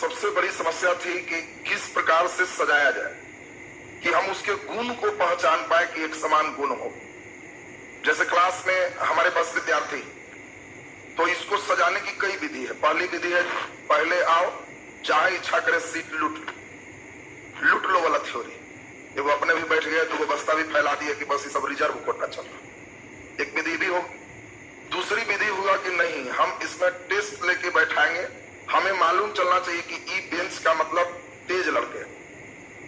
सबसे बड़ी समस्या थी कि किस प्रकार से सजाया जाए कि हम उसके गुण को पहचान पाए कि एक समान गुण हो। जैसे क्लास में हमारे पास विद्यार्थी, तो इसको सजाने की कई विधि है। पहली विधि है पहले आओ जहां इच्छा करे सीट लूट लो वाला थ्योरी। वो अपने भी बैठ गए तो वो बस्ता भी फैला दिए कि बस ये सब रिजर्व कोटा चल रहा। एक विधि भी हो। दूसरी विधि हुआ कि नहीं, हम इसमें टेस्ट लेके बैठाएंगे। हमें मालूम चलना चाहिए कि ई बेंच का मतलब तेज लड़के।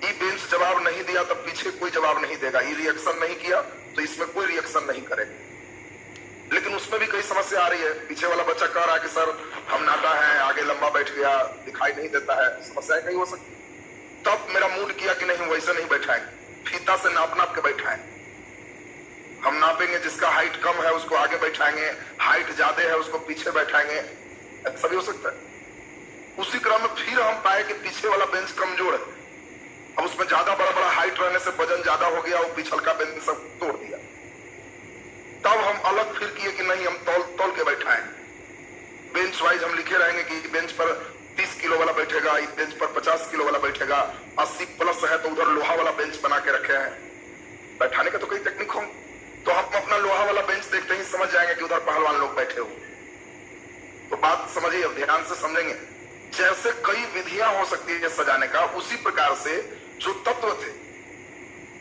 ई बेंच जवाब नहीं दिया तो पीछे कोई जवाब नहीं देगा। ई रिएक्शन नहीं किया तो इसमें कोई रिएक्शन नहीं करेगा। लेकिन उसमें भी कई समस्या आ रही है। पीछे वाला बच्चा कह रहा है कि सर हम नाटा है, आगे लंबा बैठ गया, दिखाई नहीं देता है। समस्याएं कई हो सकती। तब मेरा मूड किया कि नहीं, वैसे नहीं बैठाएंगे, फीता से नाप के बैठाएंगे। हम नापेंगे, जिसका हाइट कम है उसको आगे बैठाएंगे, हाइट ज्यादा है उसको पीछे बैठाएंगे। ऐसा भी हो सकता है। उसी क्रम में फिर हम पाए कि पीछे वाला बेंच कमजोर है। अब उसमें ज्यादा बड़ा हाइट रहने से वजन ज्यादा हो गया, वो पिछल का बेंच सब तोड़ दिया। तब हम अलग फिर किए कि नहीं, हम तौल के बैठाएं। बेंच वाइज हम लिखे रहेंगे कि बेंच पर 30 किलो वाला बैठेगा, इस बेंच पर 50 किलो वाला बैठेगा। 80 प्लस है तो उधर लोहा वाला बेंच बना के रखे हैं। बैठाने का तो कई टेक्निक होंगे। तो हम अपना लोहा वाला बेंच देखते ही समझ जाएंगे कि उधर पहलवान लोग बैठे हुए। तो बात समझिए, अब ध्यान से समझेंगे। जैसे कई विधियां हो सकती है सजाने का, उसी प्रकार से जो तत्व थे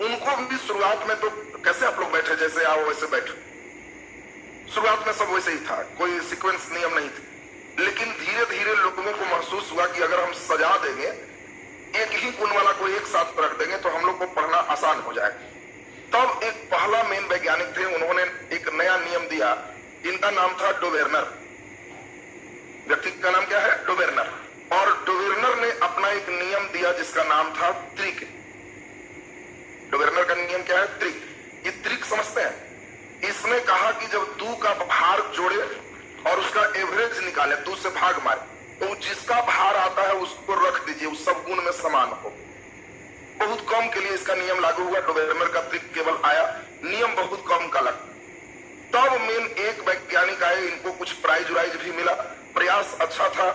उनको भी शुरुआत में तो कैसे आप लोग बैठे, जैसे आओ वैसे बैठो। शुरुआत में सब वैसे ही था, कोई सीक्वेंस नियम नहीं थे। लेकिन धीरे धीरे लोगों को महसूस हुआ कि अगर हम सजा देंगे, एक ही गुण वाला को एक साथ रख देंगे तो हम लोग को पढ़ना आसान हो जाएगा। तब एक पहला मेन वैज्ञानिक थे, उन्होंने एक नया नियम दिया। इनका नाम था डोवेर्नर। व्यक्ति का नाम क्या है? डोवेर्नर। और डोवेर्नर ने अपना एक नियम दिया जिसका नाम था त्रिक। डोवेर्नर का नियम क्या है? त्रिक। ये त्रिक समझते हैं? इसने कहा कि जब 2 का भार जोड़े और उसका एवरेज निकाले, 2 से भाग मारे, तो जिसका भार आता है उसको रख दीजिए, उस सब गुण में समान हो। बहुत कम के लिए इसका नियम लागू हुआ। डोवेर्नर का त्रिक केवल आया, नियम बहुत कम का लगा। तब मेन एक वैज्ञानिक आए, इनको कुछ प्राइज वाइज भी मिला, प्रयास अच्छा था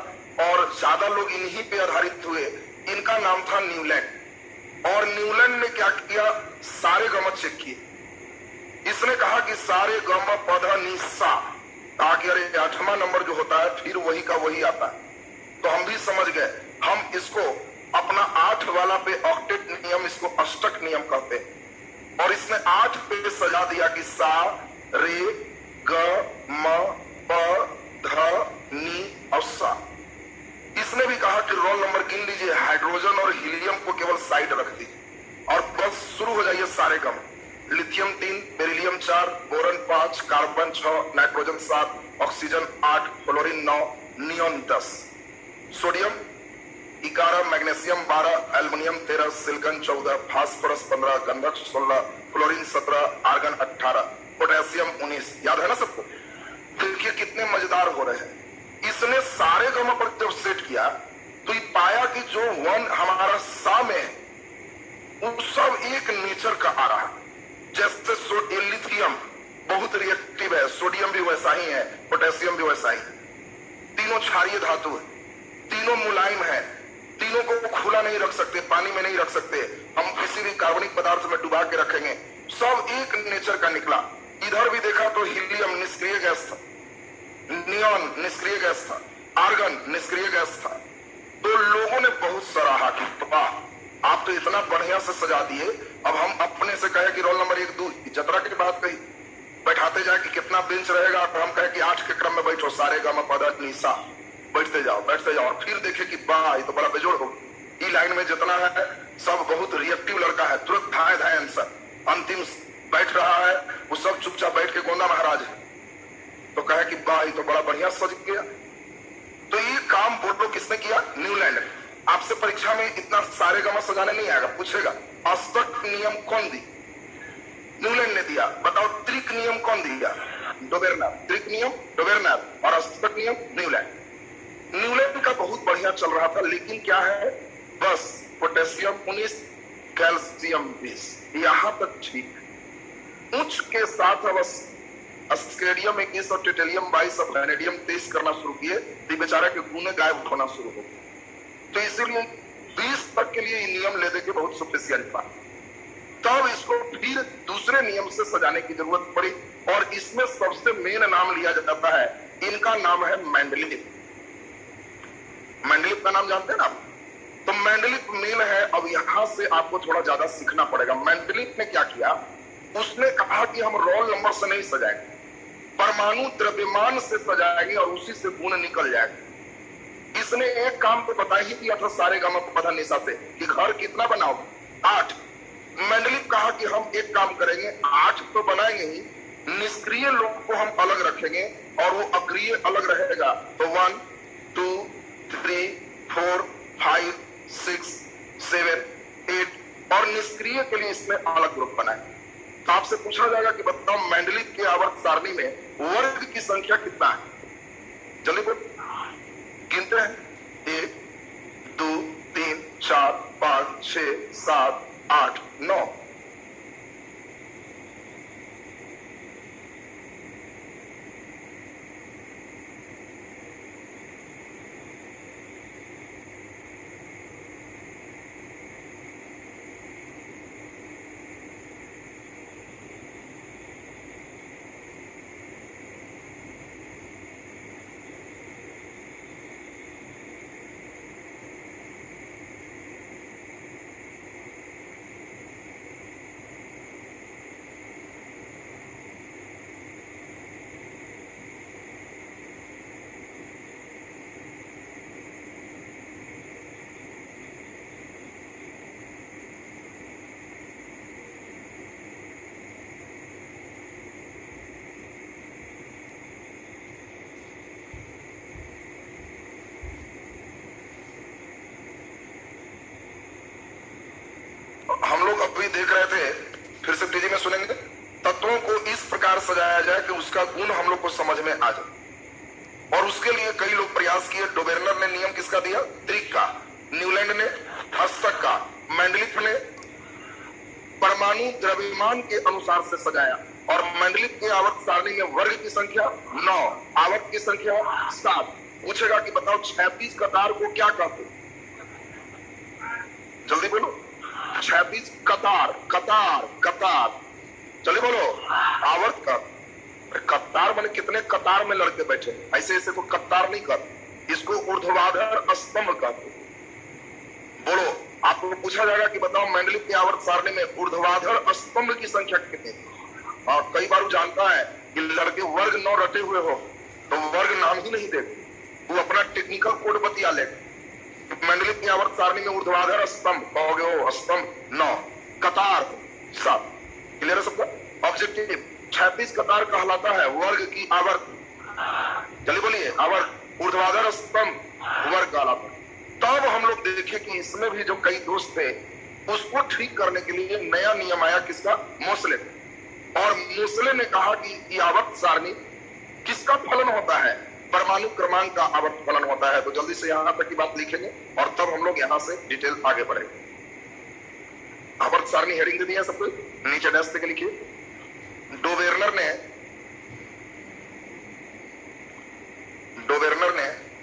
और ज्यादा लोग इन्हीं पे आधारित हुए। इनका नाम था न्यूलैंड। और न्यूलैंड ने क्या किया, सारे गम चेक किए। इसने कहा कि सारे गम पध नि सा, ताकि अरे 8वां नंबर जो होता है फिर वही का वही आता है। तो हम भी समझ गए, हम इसको अपना 8 वाला पे ऑक्टेट नियम, इसको अष्टक नियम कहते हैं। और इसने 8 पे सजा दिया कि सा रे ग म प ध नी और सा। इसने भी कहा कि रोल नंबर गिन लीजिए, हाइड्रोजन और हीलियम को केवल साइड रख दीजिए और बस शुरू हो जाइए सारे गम। Lithium 3, beryllium 4, boron 5, carbon 6, nitrogen 7, oxygen 8, fluorine 9, neon 10, sodium 11, magnesium 12, aluminium 13, silicon 14, phosphorus 15, गंधक 16, फ्लोरीन 17, आर्गन 18, पोटेशियम 19। याद है ना सबको? देखिए कितने मजेदार हो रहे हैं। इसने सारे गम पर जब सेट किया तो ये पाया कि जो 1 हमारा सा में है वो सब एक नेचर का आ रहा है। जैसे लिथियम बहुत रिएक्टिव है, सोडियम भी वैसा ही है, पोटेशियम भी वैसा ही है। तीनों क्षारीय धातु है, तीनों मुलायम है, तीनों को खुला नहीं रख सकते, पानी में नहीं रख सकते। हम किसी भी कार्बनिक पदार्थ में डुबा के रखेंगे, सब एक नेचर का निकला। इधर भी देखा तो हीलियम निष्क्रिय गैस था, नियॉन निष्क्रिय गैस था, आर्गन निष्क्रिय गैस था। तो लोगों ने बहुत सराहा कि वाह, आप तो इतना बढ़िया से सजा दिए। अब हम अपने से कहे कि रोल नंबर 1 2 जतरा की बात कही, बैठाते जाए कि कितना बेंच रहेगा, तो हम कहे कि 8 के क्रम में बैठो, सारे गम पद नि सा, बैठते जाओ और फिर देखे कि वाह ये तो बड़ा बेजोड़ हो। ई लाइन में जितना है सब बहुत रिएक्टिव लड़का है, तुरंत धाए आंसर। अंतिम बैठ रहा है वो सब चुपचाप बैठ के गोंदा महाराज है, तो कहे कि वाह ये तो बड़ा बढ़िया सज गया। तो ये काम बोलो किसने किया? न्यूलैंड। आपसे परीक्षा में इतना सारे गम सजाने नहीं आएगा, पूछेगा अष्टक नियम कौन दी? न्यूलैंड ने दिया। बताओ त्रिक नियम कौन दिया? डोवेर्नर। त्रिक नियम डोवेर्नर और अष्टक नियम न्यूलैंड। न्यूलैंड का बहुत बढ़िया चल रहा था, लेकिन क्या है, बस पोटेशियम 19, कैल्शियम 20, यहां तक ठीक। उच्च के साथ अब अस्केरियम 21 और टिटेलियम 22 और वैनेडियम 23 करना शुरू किए, तो बेचारा के गुण गायब होना शुरू हो गए। तो इसीलिए 20 तक के लिए ये नियम ले दे के बहुत सफिशिएंट था। तब इसको फिर दूसरे नियम से सजाने की जरूरत पड़ी और इसमें सबसे मेन नाम लिया जाता है, इनका नाम है मेंडलीफ। मेंडलीफ का नाम जानते हैं ना आप? तो मेंडलीफ मेन है। अब यहां से आपको थोड़ा ज्यादा सीखना पड़ेगा। मेंडलीफ ने क्या किया, उसने कहा कि हम रोल नंबर से नहीं सजाएंगे, परमाणु द्रव्यमान से सजाएंगे और उसी से गुण निकल जाएगा। इसने एक काम तो बता ही दिया था सारे गामा पधा निशा से कि घर कितना बनाओ, 8। मेंडलीफ कहा कि हम एक काम करेंगे, 8 तो बनाएंगे ही, निष्क्रिय लोग को हम अलग रखेंगे और वो अक्रिय अलग रहेगा। तो 1 2 3 4 5 6 7 8 और निष्क्रिय के लिए इसमें अलग ग्रुप बनाए। तो आपसे पूछा जाएगा कि बताओ मेंडलीफ के आवर्त सारणी में वर्ग की संख्या कितना है? जल्दी बोल, गिनते हैं। 1 2 3 4 5 6 7 8 9। हम लोग अभी देख रहे थे, फिर से तेजी में सुनेंगे। तत्वों को इस प्रकार सजाया जाए कि उसका गुण हम लोग को समझ में आ जाए, और उसके लिए कई लोग प्रयास किए। डोबेर्नर ने नियम किसका दिया? त्रिक का। न्यूलैंड ने अष्टक का। मेंडलीफ ने परमाणु द्रव्यमान के अनुसार से सजाया। और मेंडलीफ के आवर्त सारणी में वर्ग की संख्या 9, आवर्त की संख्या 7। पूछेगा कि बताओ 36 कतार को क्या कहते? जल्दी बोलो। 36 कतार, कतार कतार, चलिए बोलो। आवर्त का कतार माने कितने कतार में लड़के बैठे, ऐसे ऐसे को कतार नहीं कहते, इसको ऊर्ध्वाधर स्तंभ कहते। बोलो, आपको पूछा जाएगा कि बताओ मेंडलीफ की आवर्त सारणी में ऊर्ध्वाधर स्तंभ की संख्या कितनी? और कई बार वो जानता है कि लड़के वर्ग 9 रटे हुए हो तो वर्ग नाम ही नहीं देते, वो अपना टेक्निकल कोड बतिया लेगा। मेंडलीफ की आवर्त सारणी में ऊर्ध्वाधर स्तंभ कहोगे, हो स्तंभ 9, कतार 7। क्लियर है सबका? ऑब्जेक्टिव 36 कतार कहलाता है वर्ग की आवर्त। चलिए बोलिए, आवर्त ऊर्ध्वाधर स्तंभ वर्ग कहलाता है। तब हम लोग देखे कि इसमें भी जो कई दोष थे उसको ठीक करने के लिए नया नियम आया, किसका? मोसले। और मोसले ने कहा कि ये आवर्त सारणी किसका फलन होता है? परमाणु क्रमांक का आवर्त फलन होता है। तो जल्दी से यहां तक की बात लिखेंगे और तब हम लोग यहां से डिटेल आगे बढ़ेंगे। आवर्त सारणी हेडिंग दे दिया सबको, नीचे डैश के लिखिए। डोबेर्नर ने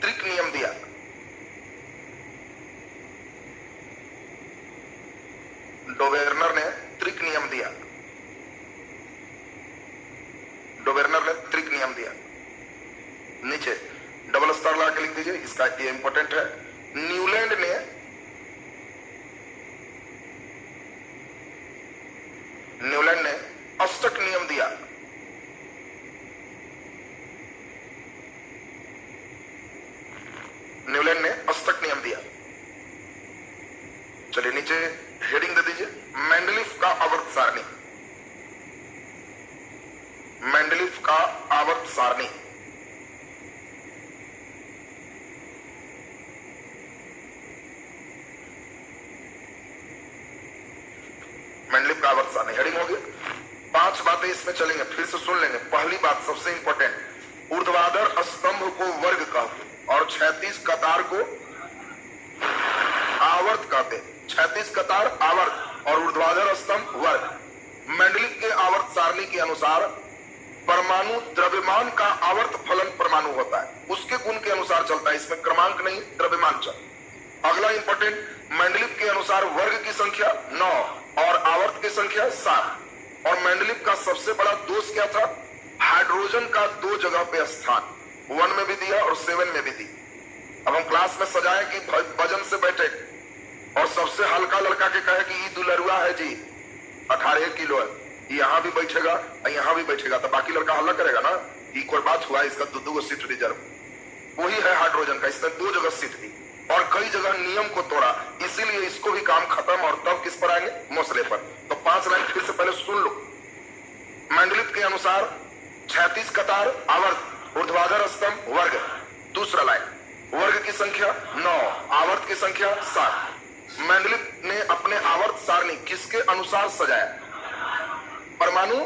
त्रिक नियम दिया। डोबेर्नर ने त्रिक नियम दिया। डोबेर्नर ने त्रिक नियम दिया। नीचे डबल स्टार लगा के लिख दीजिए, इसका ये इंपॉर्टेंट है। न्यूलैंड ने अष्टक नियम दिया। न्यूलैंड ने अष्टक नियम दिया। चलिए नीचे हेडिंग दे दीजिए, मेंडलीफ का आवर्त सारणी। मेंडलीफ का आवर्त सारणी। मेंडलीफ का आवर्त सारणी हेडिंग हो गई। 5 बातें इसमें चलेंगे, फिर से सुन लेंगे। पहली बात सबसे इंपॉर्टेंट, ऊर्ध्वाधर स्तंभ को वर्ग कहते और 36 कतार को आवर्त कहते। 36 कतार आवर्त और ऊर्ध्वाधर स्तंभ वर्ग। मेंडलीफ के आवर्त सारणी के अनुसार परमाणु द्रव्यमान का आवर्त फलन परमाणु होता है, उसके गुण के अनुसार चलता है, इसमें क्रमांक नहीं द्रव्यमान चल। अगला इंपॉर्टेंट, मेंडलीव के अनुसार वर्ग की संख्या 9 और आवर्त की संख्या 7। और मेंडलीव का सबसे बड़ा दोष क्या था? हाइड्रोजन का 2 जगह पे स्थान, 1 में भी दिया और 7 में भी दी। अब हम क्लास में सजाए कि वजन से बैठे और सबसे हल्का लड़का के कहे कि ये दुलरुआ है जी 18 किलो है, यहाँ भी बैठेगा यहाँ भी बैठेगा, तो बाकी लड़का हल्ला करेगा ना, इक्वल बात हुआ, इसका 2 सीट रिजर्व। वही है हाइड्रोजन का, इसने 2 जगह सीट दी और कई जगह नियम को तोड़ा, इसीलिए इसको भी काम खत्म। और तब किस पर आएंगे? मसले पर। तो 5 लाइन फिर से पहले सुन लो। मेंडलीव के अनुसार 36 कतार, आवर्त, ऊर्ध्वाधर स्तंभ, वर्ग। दूसरा लाइन, वर्ग की संख्या 9, आवर्त की संख्या 7। मेंडलीव ने अपने आवर्त सारणी किसके अनुसार सजाया? परमाणु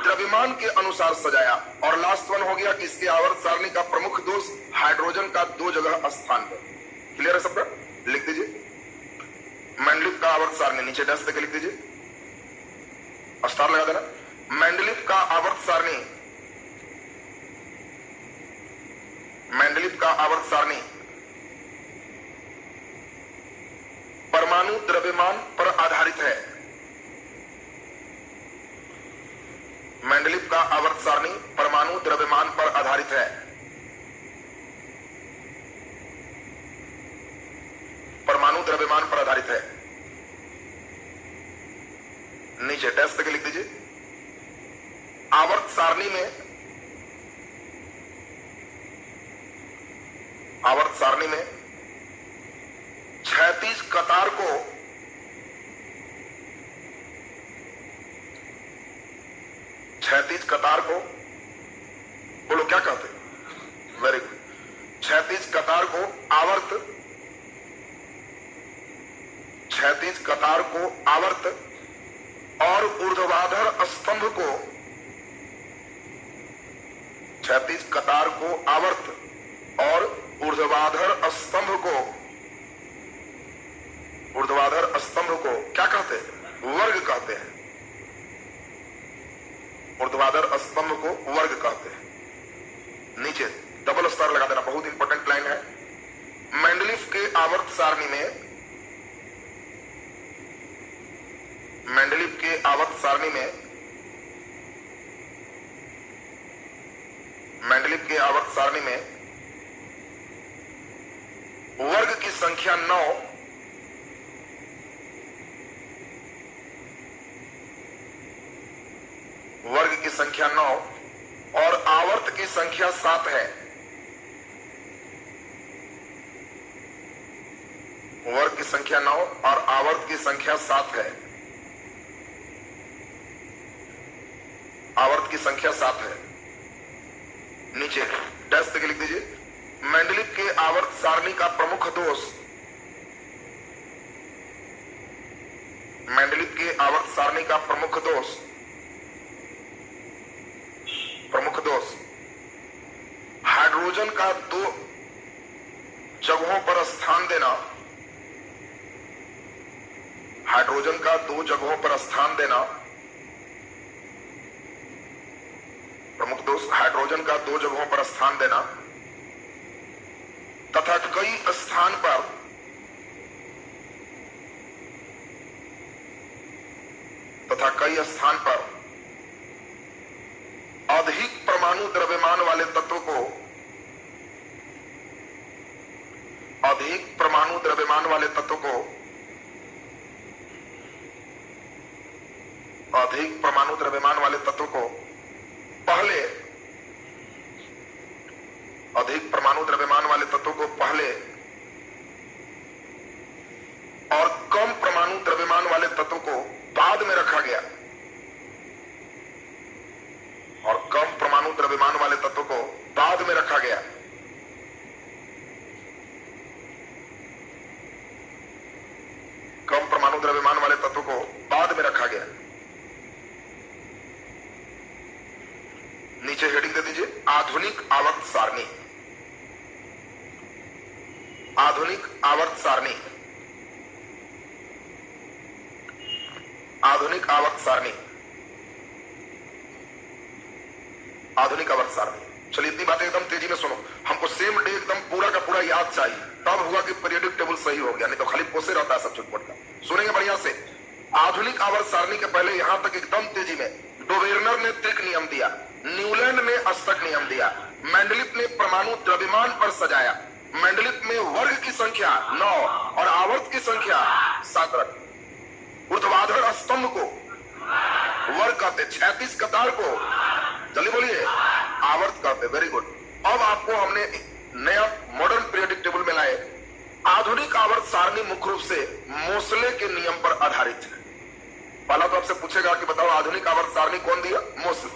द्रव्यमान के अनुसार सजाया। और लास्ट वन हो गया कि इसके आवर्त सारणी का प्रमुख दोष हाइड्रोजन का 2 जगह स्थान पर। क्लियर है सबका? लिख दीजिए मेंडलीव का आवर्त सारणी, नीचे डैश देकर लिख दीजिए, स्टार लगा देना। मेंडलीव का आवर्त सारणी, मेंडलीव का आवर्त सारणी परमाणु द्रव्यमान पर आधारित है। मेंडलीव का आवर्त सारणी परमाणु द्रव्यमान पर आधारित है। परमाणु द्रव्यमान पर आधारित है। नीचे डैश करके लिख दीजिए। आवर्त सारणी में, आवर्त सारणी में 36 कतार को 36 कतार को बोलो क्या कहते हैं? Very good. 36 कतार को आवर्त, 36 कतार को आवर्त और ऊर्ध्वाधर स्तंभ को, 36 कतार को आवर्त और ऊर्ध्वाधर स्तंभ को, ऊर्ध्वाधर स्तंभ को क्या कहते हैं? वर्ग कहते हैं। ऊर्ध्वाधर स्तंभ को वर्ग कहते हैं। नीचे डबल स्टार लगा देना, बहुत इंपॉर्टेंट लाइन है। मेंडलीव के आवर्त सारणी में, मेंडलीव के आवर्त सारणी में, मेंडलीव के आवर्त सारणी में वर्ग की संख्या 9 वर्ग की संख्या 9 और आवर्त की संख्या 7 है। वर्ग की संख्या 9 और आवर्त की संख्या 7 है। आवर्त की संख्या 7 है। नीचे डैश लिख दीजिए। मेंडलीव के आवर्त सारणी का प्रमुख दोष, मेंडलीव के आवर्त सारणी का प्रमुख दोष, प्रमुख दोष हाइड्रोजन का 2 जगहों पर स्थान देना, हाइड्रोजन का 2 जगहों पर स्थान देना। प्रमुख दोष हाइड्रोजन का 2 जगहों पर स्थान देना तथा कई स्थान पर अधिक परमाणु द्रव्यमान वाले तत्व को, अधिक परमाणु द्रव्यमान वाले तत्व को, अधिक परमाणु द्रव्यमान वाले तत्व को पहले, अधिक परमाणु द्रव्यमान वाले तत्व को पहले और कम परमाणु द्रव्यमान वाले तत्व को बाद में रखा गया, और कम परमाणु द्रव्यमान वाले तत्व को बाद में रखा गया। कम परमाणु द्रव्यमान वाले तत्व को बाद में रखा गया। नीचे हेडिंग दे दीजिए, आधुनिक आवर्त सारणी। आधुनिक आवर्त सारणी, आधुनिक आवर्त सारणी, आधुनिक आवर्त सारणी। चलिए इतनी बातें एकदम तेजी में सुनो, हमको सेम डे एकदम पूरा का पूरा याद चाहिए। तब हुआ कि पीरियोडिक टेबल सही हो गया, नहीं तो खाली पोसे रहता है सब चुटपुट का। सुनेंगे बढ़िया से। आधुनिक आवर्त सारणी के पहले यहां तक एकदम तेजी में डोवेर्नर ने त्रिक नियम दिया, न्यूलैंड ने अष्टक नियम दिया, मेंडलिफ ने परमाणु द्रव्यमान पर सजाया। मेंडलिफ में वर्ग की संख्या 9 और आवर्त की संख्या 7 रखी। ऊर्ध्वाधर स्तंभ को वर्ग कहते, 36 कतार को जल्दी बोलिए आवर्त कहते। Very good. अब आपको हमने नया मॉडर्न पीरियोडिक टेबल में लाए। आधुनिक आवर्त सारणी मुख्य रूप से मोसले के नियम पर आधारित है। पहला तो आपसे पूछेगा कि बताओ आधुनिक आवर्त सारणी कौन दिया? मोसले।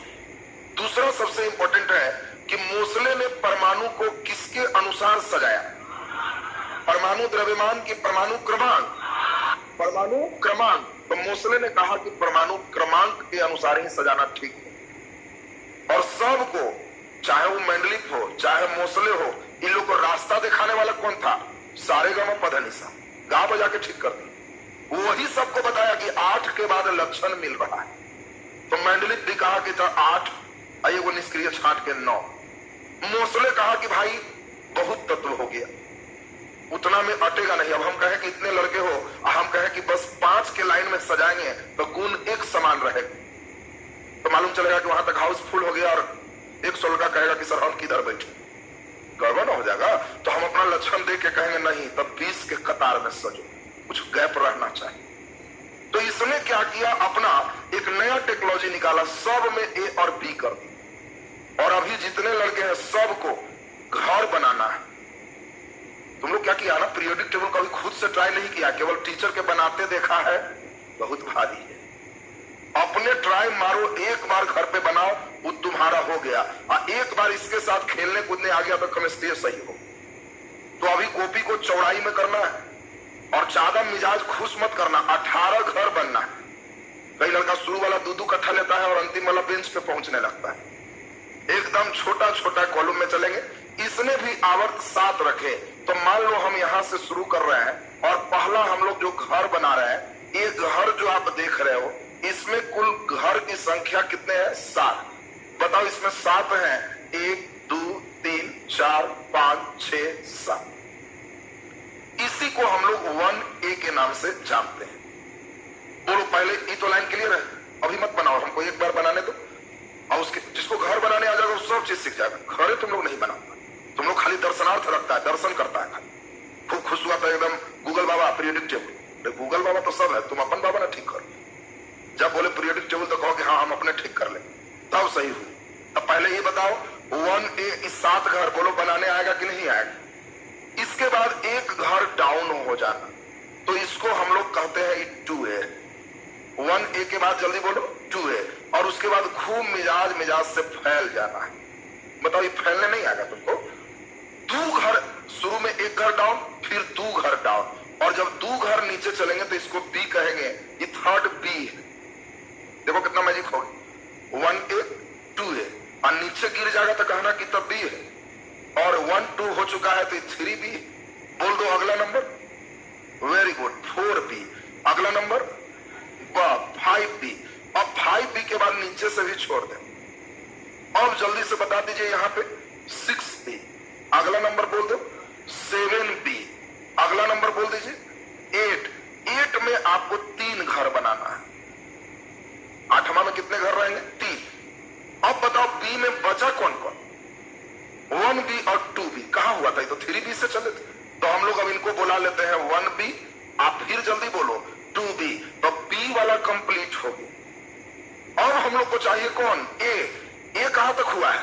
दूसरा सबसे इंपॉर्टेंट है कि मोसले ने परमाणु को किसके अनुसार सजाया? परमाणु द्रव्यमान की परमाणु क्रमांक, परमाणु क्रमांक। तो मोसले ने कहा कि परमाणु क्रमांक के अनुसार ही सजाना ठीक है। और सबको, चाहे वो मेंडलिफ हो चाहे मोसले हो, इन लोग को रास्ता दिखाने वाला कौन था? सारेगामा पधनिसा गा बजा के ठीक कर दी। वही सबको बताया कि 8 के बाद लक्षण मिल रहा है। तो मेंडलिफ ने कहा कि 8 आइए वो निष्क्रिय छांट के 9। मोसले कहा कि भाई बहुत तत्व हो गया, उतना में अटेगा नहीं। अब हम कहें कि इतने लड़के हो, हम कहें कि बस 5 के लाइन में सजाएंगे तो गुण एक समान रहेगा, तो मालूम चलेगा कि वहां तक हाउस फुल हो गया और 100 लड़का कहेगा कि सर हम किधर बैठे, गड़बड़ हो जाएगा। तो हम अपना लक्षण देख के कहेंगे नहीं, तब 20 के कतार में सजो, कुछ गैप रहना चाहिए। तो इसने क्या किया? अपना एक नया टेक्नोलॉजी निकाला, सब में ए और बी कर दी। और अभी जितने लड़के हैं सबको घर बनाना है। तुम लोग क्या किया ना, पीरियोडिक टेबल कभी खुद से ट्राई नहीं किया, केवल टीचर के बनाते देखा है, बहुत भारी है। अपने ट्राई मारो, एक बार घर पे बनाओ, वो तुम्हारा हो गया। और एक बार इसके साथ खेलने कूदने आ गया तो केमिस्ट्री सही हो। तो अभी कॉपी को चौड़ाई में करना है और ज्यादा मिजाज खुश मत करना। 18 घर बनना है। कई लड़का शुरू वाला 2-2 कट्ठा लेता है और अंतिम वाला बेंच पे पहुंचने लगता है। एकदम छोटा छोटा कॉलम में चलेंगे। इसने भी आवर्त 7 रखे। तो मान लो हम यहां से शुरू कर रहे हैं और पहला हम लोग जो घर बना रहे हैं, ये घर जो आप देख रहे हो, इसमें कुल घर की संख्या कितने हैं? 7। बताओ इसमें 7 हैं। 1 2 3 4 5 6 7। इसी को हम लोग 1A के नाम से जानते हैं। बोलो पहले ये तो लाइन क्लियर है, अभी मत बनाओ, हमको एक बार बनाने दो। और उसके जिसको घर बनाने आ जाएगा वो सब चीज सीख जाएगा। घरे तुम लोग नहीं बनाओ, तुम लोग खाली दर्शनार्थ रखता है, दर्शन करता है खाली। खूब खुश हुआ था एकदम, गूगल बाबा पीरियोडिक टेबल। गूगल बाबा तो सब है, तुम अपन बाबा ना ठीक करो। जब बोले पीरियोडिक टेबल तो कहो कि हाँ हम अपने ठीक कर ले, तब सही हुई। अब पहले ये बताओ 1A 7 घर बोलो बनाने आएगा कि नहीं आएगा? इसके बाद एक घर डाउन हो जाना, तो इसको हम लोग कहते हैं 2A। 1A के बाद जल्दी बोलो 2A। और उसके बाद खूब मिजाज से फैल जाना है। बताओ ये फैलने नहीं आएगा तुमको? 2 घर शुरू में, एक घर डाउन, फिर 2 घर डाउन, और जब 2 घर नीचे चलेंगे तो इसको B कहेंगे। ये 3rd B है। देखो कितना मैजिक हो गया। 1A 2A और नीचे गिर जाएगा तो कहना कि तब B है। और 1 2 हो चुका है तो 3B। बोल दो अगला नंबर। Very good 4B। अगला नंबर 5B। अब 5B के बाद नीचे से भी छोड़ दें। अब जल्दी से बता दीजिए यहाँ पे 6B। अगला नंबर बोल दो 7B। अगला नंबर बोल दीजिए 8। 8 में आपको 3 घर बनाना है। 8वां में कितने घर रहेंगे? 3। अब बताओ B में बचा कौन कौन? 1B और 2B। कहां हुआ था? ये तो 3B से चले थे। तो हम लोग अब इनको बुला लेते हैं 1B। आप फिर जल्दी बोलो 2B। तो B वाला कंप्लीट हो गया। अब हम लोग को चाहिए कौन? A कहां तक हुआ है?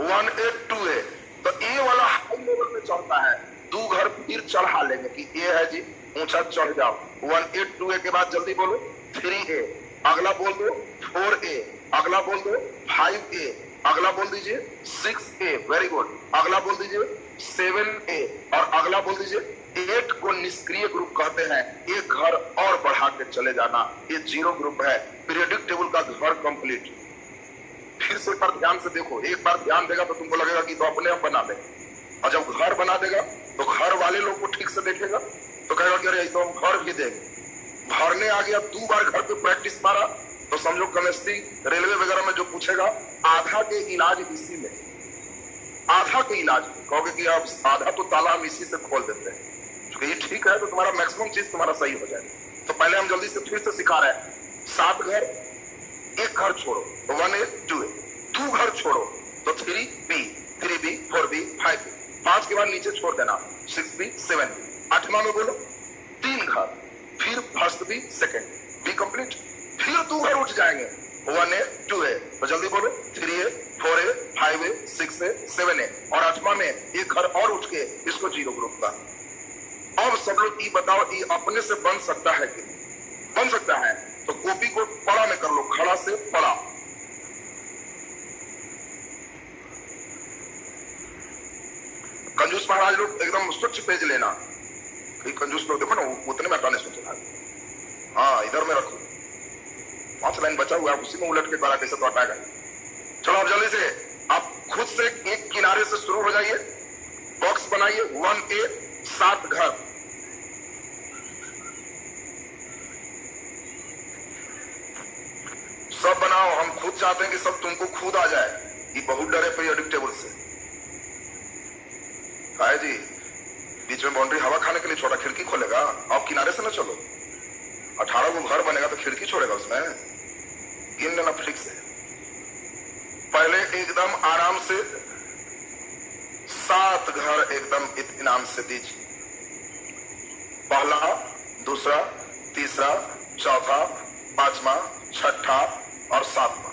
1A 2A। तो A वाला हाई लेवल में चढ़ता है। 2 घर फिर चढ़ा लेंगे कि A है जी, ऊंचा चढ़ जाओ। 1A 2A के बाद जल्दी बोलो 3A। अगला बोल दो 4A। अगला बोल दो 5A। अगला बोल दीजिए 6A। Very good. अगला बोल दीजिए 7A। और अगला बोल दीजिए 8 को निष्क्रिय ग्रुप कहते हैं। एक घर और बढ़ा के चले जाना, ये 0 ग्रुप है। पीरियोडिक टेबल का घर कंप्लीट। फिर से पर ध्यान से देखो, एक बार ध्यान देगा तो तुमको लगेगा कि तो अपने आप बना दे। और जब घर बना देगा तो घर वाले लोग को ठीक से देखेगा तो कहेगा कि अरे तो हम घर भी देंगे। भरने आ गया, 2 बार घर पे प्रैक्टिस मारा तो समझो केमिस्ट्री रेलवे वगैरह में जो पूछेगा आधा के इलाज इसी में। आधा के इलाज में कहोगे कि आप आधा तो ताला हम इसी से खोल देते हैं, तो ये ठीक है, तो तुम्हारा मैक्सिमम चीज तुम्हारा सही हो जाएगा। तो पहले हम जल्दी से फिर से सिखा रहे हैं। 7 घर, एक घर छोड़ो तो 1A 2A, 2 घर छोड़ो तो 3B 3B 4B 5B, 5 के बाद नीचे छोड़ देना 6B 7B। 8वां में बोलो 3 घर, फिर first B second B complete, फिर 2 घर उठ जाएंगे 1A 2A, तो जल्दी बोलो 3A 4A 5A 6A 7A, और 8वां में एक घर और उठ के इसको 0 ग्रुप का। अब सब लोग ये बताओ ये अपने से बन सकता है कि नहीं बन सकता है? तो कॉपी को पड़ा में कर लो, खड़ा से पड़ा। कंजूस महाराज लोग एकदम स्वच्छ पेज लेना, कंजूस लोग देखो ना उतने में हटाने सोच रहा है। हाँ इधर में रखो, 5 लाइन बचा हुआ है, उसी में उलट के द्वारा कैसे तो हटाएगा। चलो अब जल्दी से आप खुद से एक किनारे से शुरू हो जाइए, बॉक्स बनाइए 1A 7 घर, सब बनाओ। हम खुद चाहते हैं कि सब तुमको खुद आ जाए, ये बहुत डरे प्रेडिक्टेबल से। हाय जी बीच में बाउंड्री हवा खाने के लिए छोटा, खिड़की खोलेगा? आप किनारे से ना चलो, 18 को घर बनेगा तो खिड़की छोड़ेगा उसमें, गिन लेना फिक्स है। पहले एकदम आराम से 7 घर एकदम इत्मीनान से दीजिए, पहला, दूसरा, तीसरा, चौथा, 5वां, 6ठा और 7वां।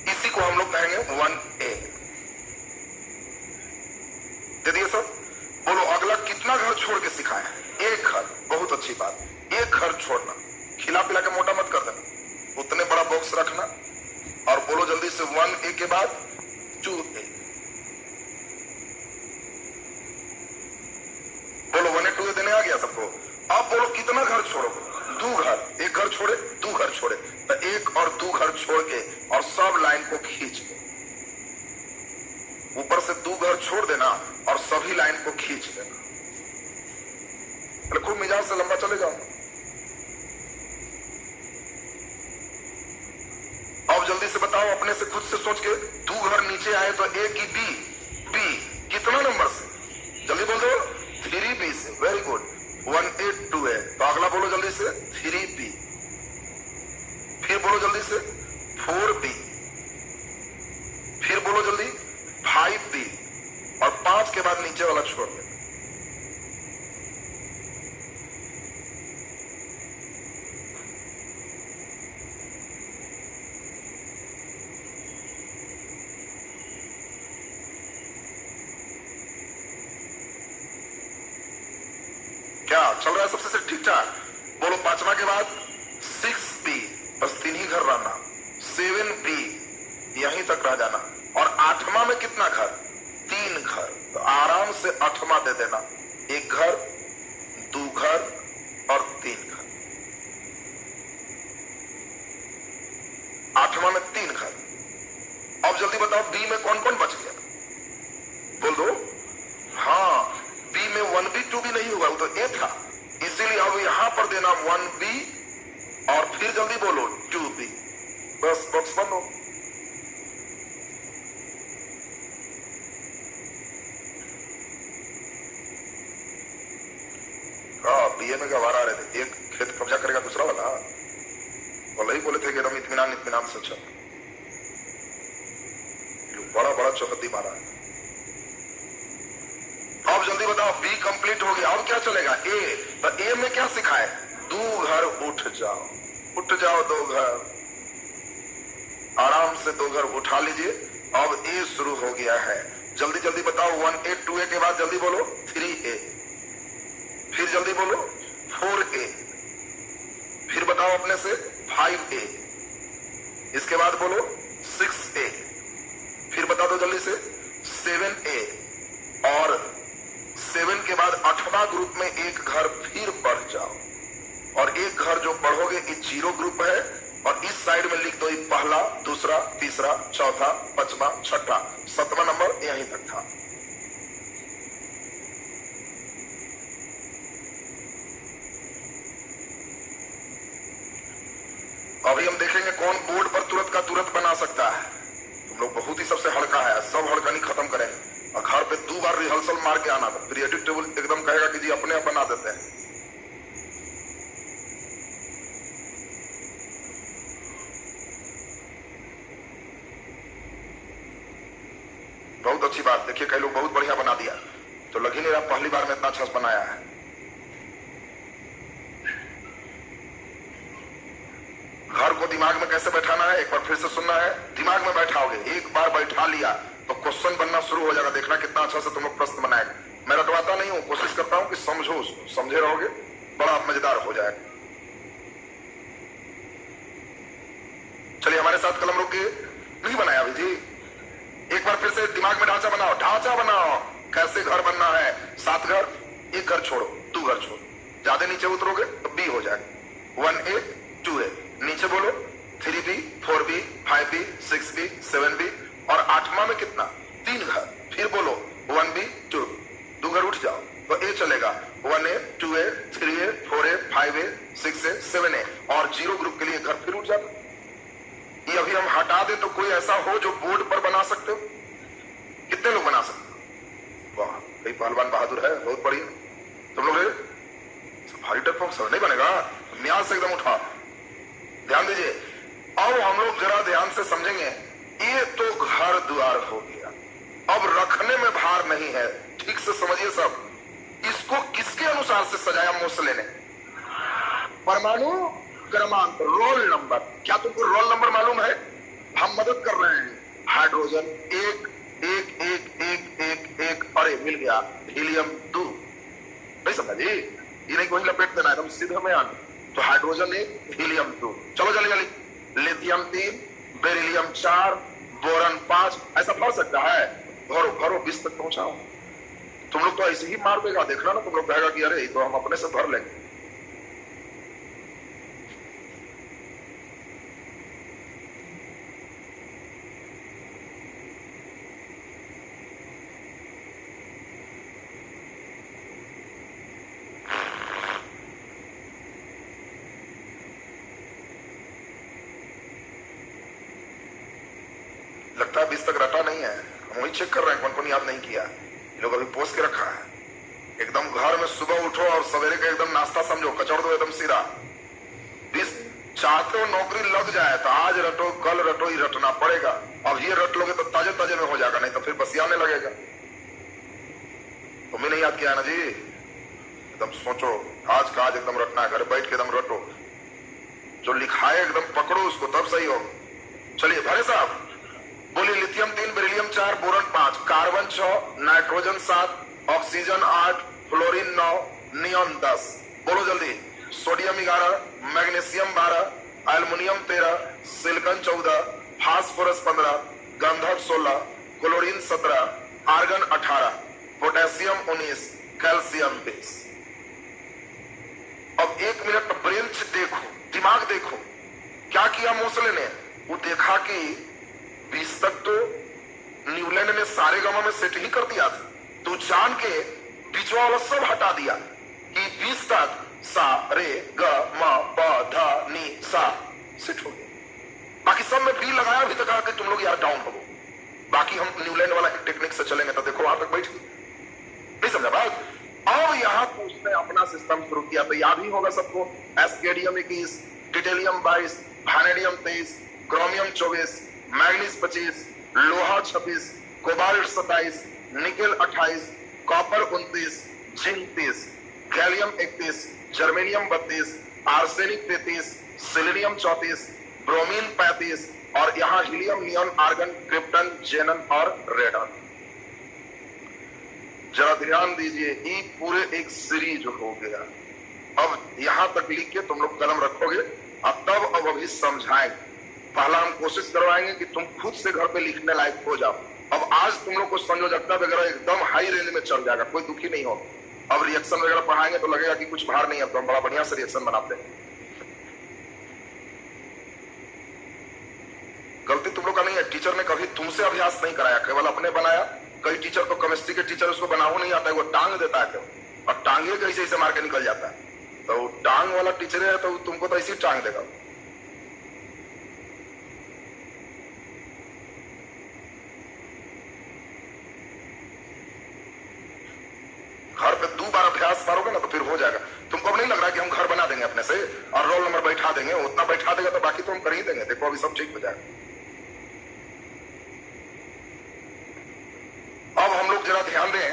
इसी को हम लोग कहेंगे 1A। दे दिए सब? बोलो अगला कितना घर छोड़ के सिखाए? एक घर, बहुत अच्छी बात। एक घर छोड़ना, खिला पिला के मोटा मत कर देना, उतने बड़ा बॉक्स रखना। और बोलो जल्दी से 1A के बाद 2A। बोलो 1A 2A देने आ गया सबको? अब बोलो कितना घर छोड़ो? 2 घर, एक घर छोड़े 2 घर छोड़े, तो 1 और 2 घर छोड़ के और सब लाइन को खींच लो, ऊपर से 2 घर छोड़ देना और सभी लाइन को खींच लेना। खूब मिजाज से लंबा चले जाओ। अब जल्दी से बताओ अपने से खुद से सोच के, 2 घर नीचे आए तो A की B कितना नंबर से? जल्दी बोल दो 3B से। Very good, 1A 2A। तो अगला बोलो जल्दी से 3B, फिर बोलो जल्दी से 4B, फिर बोलो जल्दी 5B, और 5 के बाद नीचे वाला छोड़ दे। क्या चल रहा है सबसे से ठीक ठाक? बोलो 5वां के बाद 6B, बस 3 ही घर रहना, 7B यहीं तक रह जाना, और 8वां में कितना घर? 3 घर, तो आराम से 8वां दे देना, 1 घर 2 घर और 3 घर। 8वां में 3 घर। अब जल्दी बताओ B में कौन कौन बच गया? बोल दो। हाँ B में 1B 2B नहीं हुआ, वो तो A था, इसीलिए अब यहां पर देना 1B और फिर जल्दी बोलो 2B, बस बॉक्स बंद हो। बीए में गवार आ रहे थे, एक खेत कब्जा करेगा दूसरा वाला, और ही बोले थे कि एकदम इत्मीनान इत्मीनान से चल, बड़ा बड़ा चौकती मारा है। अब जल्दी बताओ B कंप्लीट हो गया, अब क्या चलेगा? A, तो A में क्या सिखाए? 2 घर उठ जाओ, उठ जाओ 2 घर, आराम से 2 घर उठा लीजिए। अब A शुरू हो गया है, जल्दी जल्दी बताओ 1A 2A के बाद जल्दी बोलो 3A, फिर जल्दी बोलो 4A, फिर बताओ अपने से 5A, इसके बाद बोलो 6A, फिर बता दो जल्दी से 7A, और 7 के बाद 8वां ग्रुप में एक घर फिर बढ़ जाओ, और एक घर जो बढ़ोगे ये 0 ग्रुप है, और इस साइड में लिख दो ये पहला, दूसरा, तीसरा, चौथा, 5वां, 6ठा, 7वां नंबर यहीं तक था। अभी हम देखेंगे कौन बोर्ड पर तुरंत का तुरंत बना सकता है। तुम लोग बहुत ही सबसे हल्का है, सब हल्का नहीं खत्म करेंगे और घर पे 2 बार रिहर्सल मार के आना था, फिर एडिट टेबल एकदम कहेगा कि जी अपने आप बना देते हैं। बहुत अच्छी बात, देखिए कई लोग बहुत बढ़िया बना दिया, तो लग ही नहीं रहा पहली बार में इतना अच्छा बनाया है। घर को दिमाग में कैसे बैठाना है एक बार फिर से सुनना है। दिमाग में बैठाओगे, एक बार बैठा लिया तो क्वेश्चन बनना शुरू हो जाएगा। देखना कितना अच्छा से तुम लोग प्रश्न बनाएगा। मैं रटवाता नहीं हूं, कोशिश करता हूं कि समझो उसको, समझे रहोगे बड़ा मजेदार हो जाएगा। चलिए हमारे साथ कलम रोकिए। नहीं बनाया अभी जी, एक बार फिर से दिमाग में ढांचा बनाओ, ढांचा बनाओ कैसे घर बनना है। 7 घर, एक घर छोड़ो, 2 घर छोड़ो, ज्यादा नीचे उतरोगे तो बी हो जाएगा। 1A 2A, नीचे बोलो 3B 4B 5B 6B 7B और 8वां में कितना 3 घर, फिर बोलो 1B 2 घर उठ जाओ तो A चलेगा। 1A 2A 3A 4A 5A 6A 7A और 0 ग्रुप के लिए घर फिर उठ जाता। ये अभी हम हटा दें तो कोई ऐसा हो जो बोर्ड पर बना सकते हो? कितने लोग बना सकते हो? वाह, भाई पहलवान बहादुर है, बहुत बढ़िया। तुम लोग भारी डरपोक सब नहीं बनेगा, न्यास से एकदम उठा। ध्यान दीजिए, अब हम लोग जरा ध्यान से समझेंगे। ये तो घर द्वार हो गया, अब रखने में भार नहीं है। ठीक से समझिए सब। इसको किसके अनुसार से सजाया मोसले ने? परमाणु क्रमांक, रोल नंबर। क्या तुमको रोल नंबर मालूम है? हम मदद कर रहे हैं। हाइड्रोजन 1 1 1 1 1 1, अरे मिल गया हीलियम 2। नहीं समझा जी, ये नहीं कोई लपेट देना, एकदम सीधे में आना। तो हाइड्रोजन 1 हीलियम 2, चलो जल्दी जल्दी। लिथियम 3 बेरिलियम 4 बोरन 5, ऐसा भर सकता है? भरो भरो 20 तक पहुंचाओ। तुम लोग तो ऐसे ही मार देगा, देखना ना, तुम लोग कहेगा कि अरे तो हम अपने से भर लेंगे। लगता है 20 तक रटा नहीं है, हम वही चेक कर रहे हैं कौन कौन याद नहीं किया। ये लोग अभी पोस्ट के रखा है। एकदम घर में सुबह उठो और सवेरे का एकदम नाश्ता समझो, कचौड़ दो एकदम सीधा। 20 चाहते हो नौकरी लग जाए तो आज रटो, कल रटो, ही रटना पड़ेगा। अब ये रट लोगे तो ताजे ताजे में हो जाएगा, नहीं तो फिर बसियाने लगेगा। तुम्हें नहीं याद किया ना जी, एकदम सोचो, आज का आज एकदम रटना है, घर बैठ के एकदम रटो, जो लिखा है एकदम पकड़ो उसको, तब सही हो। चलिए भरे साहब बोलिए। Lithium 3 beryllium 4 boron 5 carbon 6 nitrogen 7 oxygen 8 fluorine 9 neon 10। बोलो जल्दी। Sodium 11 magnesium 12 aluminium 13 silicon 14 phosphorus 15 गंधक 16 क्लोरीन 17 आर्गन 18 पोटेशियम 19 कैल्शियम 20। अब 1 मिनट ब्रेन देखो, दिमाग देखो क्या किया मोसले ने। वो देखा कि 20 तक तो न्यूलैंड ने सारे गामा में सेट ही कर दिया था, तो जान के बीचवा वाला सब हटा दिया कि 20 तक सा रे ग म प ध नि सा सेट हो गया। बाकी सब में बी लगाया, अभी तक आके तुम लोग यार डाउन हो। बाकी हम न्यूलैंड वाला टेक्निक से चलेंगे तो देखो वहां तक बैठ गए। नहीं समझा बात? अब यहाँ तो उसने अपना सिस्टम शुरू किया, तो याद ही होगा सबको। एस्केडियम 21 टिटेलियम 22 वैनेडियम 23 क्रोमियम 24 मैग्नीज 25 लोहा 26 cobalt 27 nickel 28 copper 29 zinc 30 gallium 31 germanium 32 arsenic 33 सिलिनियम 34 bromine 35 और यहाँ हीलियम नियॉन आर्गन क्रिप्टन जेनन और रेडन। जरा ध्यान दीजिए, ये पूरे एक सीरीज हो गया। अब यहां तक लिख के तुम लोग कलम रखोगे और तब अब अभी समझाएंगे। पहला हम कोशिश करवाएंगे कि तुम खुद से घर पे लिखने लायक हो जाओ। अब आज तुम लोग को संयोजकता वगैरह एकदम हाई रेंज में चल जाएगा, कोई दुखी नहीं हो। अब रिएक्शन वगैरह पढ़ाएंगे तो लगेगा कि कुछ भार नहीं है, तो हम बड़ा बढ़िया से रिएक्शन बनाते हैं। गलती तुम लोग का नहीं है, टीचर ने कभी तुमसे अभ्यास नहीं कराया, केवल अपने बनाया। कई टीचर तो केमिस्ट्री के टीचर उसको बनाओ नहीं आता है, वो टांग देता है केवल, और टांगे कैसे ऐसे मार के निकल जाता है। तो टांग वाला टीचर है तो तुमको तो ऐसी टांग देगा। 2 बार अभ्यास मारोगे ना तो फिर हो जाएगा। तुमको अब नहीं लग रहा कि हम घर बना देंगे अपने से और रोल नंबर बैठा देंगे, उतना बैठा देगा तो बाकी तो हम कर ही देंगे। देखो अभी सब ठीक हो जाएगा। अब हम लोग जरा ध्यान दें,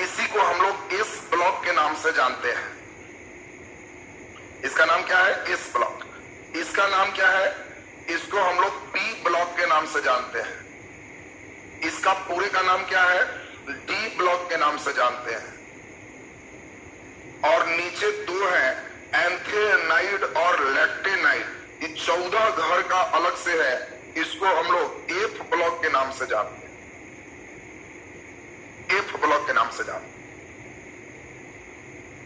इसी को हम लोग एस ब्लॉक के नाम से जानते हैं। इसका नाम क्या है? S block. इसका नाम क्या है? इसको हम लोग पी ब्लॉक के नाम से जानते हैं। इसका पूरे का नाम क्या है? डी ब्लॉक के नाम से जानते हैं। और नीचे 2 हैं, एंथेनाइड और लैक्टेनाइड। ये 14 घर का अलग से है, इसको हम लोग एफ ब्लॉक के नाम से जानते हैं। एफ ब्लॉक के नाम से जानते हैं।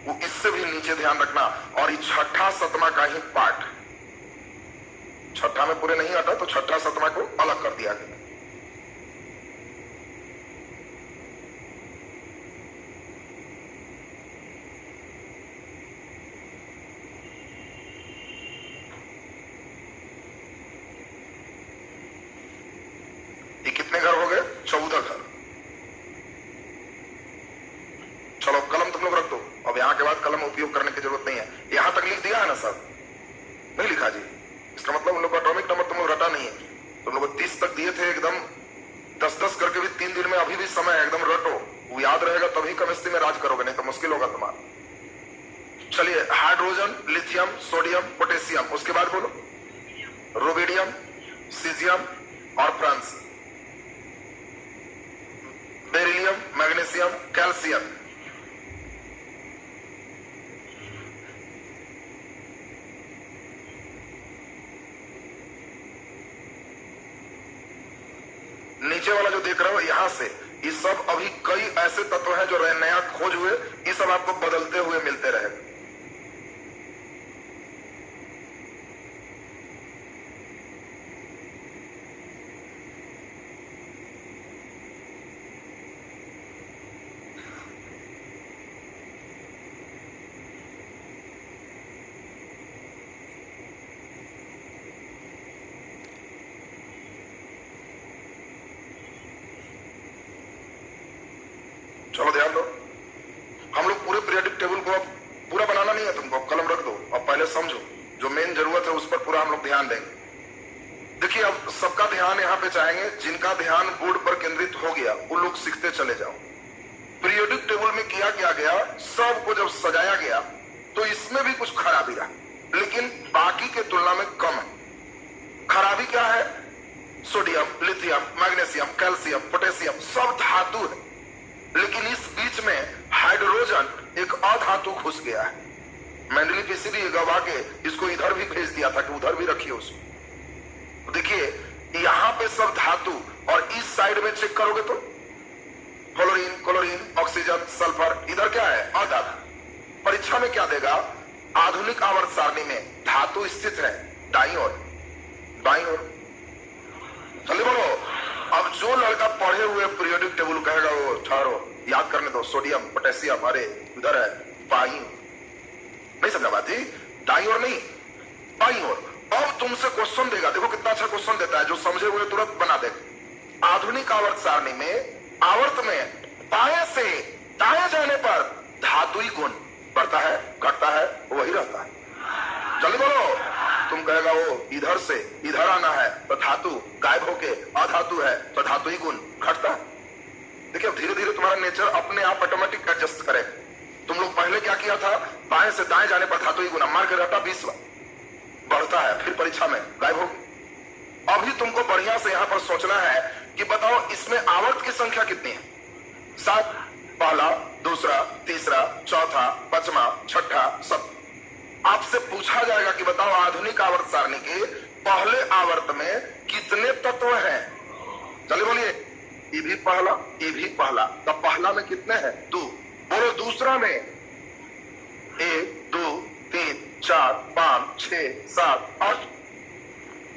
वो इससे भी नीचे ध्यान रखना। और ये छठा सतमा का ही पार्ट, छठा में पूरे नहीं आता तो छठा सतमा को अलग कर दिया गया। ये कितने घर हो गए? 14 घर। चलो कलम तुम लोग रख दो। अब यहां के बाद कलम उपयोग करने की जरूरत नहीं है। यहां तक लिख दिया है ना सब? नहीं लिखा जी? इसका मतलब उन लोग एटॉमिक नंबर तुम लोग रटा नहीं है। तुम लोग 30 तक दिए थे, एकदम 10-10 करके भी 3 दिन में अभी भी समय है, एकदम रटो। वो याद रहेगा तभी केमिस्ट्री में राज करोगे, नहीं तो मुश्किल होगा तुम्हारा। चलिए, हाइड्रोजन, लिथियम, सोडियम, पोटेशियम, उसके बाद बोलो रुबिडियम, सीजियम और फ्रांस, बेरिलियम, मैग्नीशियम, कैल्शियम। नीचे वाला जो देख रहे हो यहां से, ये सब अभी कई ऐसे तत्व हैं जो नया खोज हुए, ये सब आपको बदलते हुए मिलते रहेगा। चलो ध्यान दो, हम लोग पूरे पीरियोडिक टेबल को अब पूरा बनाना नहीं है तुमको, कलम रख दो और पहले समझो। जो मेन जरूरत है उस पर पूरा हम लोग ध्यान देंगे। देखिए, अब सबका ध्यान यहाँ पे चाहेंगे, जिनका ध्यान बोर्ड पर केंद्रित हो गया वो लोग सीखते चले जाओ। पीरियोडिक टेबल में किया क्या गया, सबको जब सजाया गया तो इसमें भी कुछ खराबी रहा, लेकिन बाकी के तुलना में कम है। खराबी क्या है? Sodium, lithium, magnesium, calcium, potassium सब धातु है, लेकिन इस बीच में हाइड्रोजन एक अधातु घुस गया है। मेंडलीफ इसीलिए गवा के इसको इधर भी भेज दिया था कि उधर भी रखिए उसको। देखिए, यहां पे सब धातु, और इस साइड में चेक करोगे तो फ्लोरीन, क्लोरीन, ऑक्सीजन, सल्फर, इधर क्या है? अधातु। परीक्षा में क्या देगा? आधुनिक आवर्त सारणी में धातु स्थित है दाईं ओर, बाईं ओर। चलिए बोलो, अब जो लड़का पढ़े हुए पीरियोडिक टेबल कहेगा वो ठहरो, याद करने दो, सोडियम, पोटेशियम, अरे इधर है बाईं। नहीं समझा बात जी? दाईं ओर नहीं, बाईं ओर। अब तुमसे क्वेश्चन देगा, देखो कितना अच्छा क्वेश्चन देता है, जो समझे हुए तुरंत बना देगा। आधुनिक आवर्त सारणी में आवर्त में बाएं से दाएं जाने पर धातुई गुण बढ़ता है, घटता है, वही रहता है। चलिए बोलो, तुम कहेगा वो इधर से इधर आना है तो धातु गायब होके अधातु है तो धातु ही गुण घटता है। देखिए, धीरे धीरे तुम्हारा नेचर अपने आप ऑटोमेटिक एडजस्ट करे। तुम लोग पहले क्या किया था? बाएं से दाएं जाने पर धातु ही गुण मार के रहता 20 बढ़ता है, फिर परीक्षा में गायब हो। अभी तुमको बढ़िया से यहां पर सोचना है कि बताओ इसमें आवर्त की संख्या कितनी है? 7, पहला, दूसरा, तीसरा, चौथा, पांचवा, छठा, सब। आपसे पूछा जाएगा कि बताओ आधुनिक आवर्त सारणी के पहले आवर्त में कितने तत्व हैं? चलिए बोलिए, ये भी पहला, ये भी पहला, तो पहला में कितने हैं? 2। बोलो दूसरा में 1, 2, 3, 4, 5, 6, 7, 8।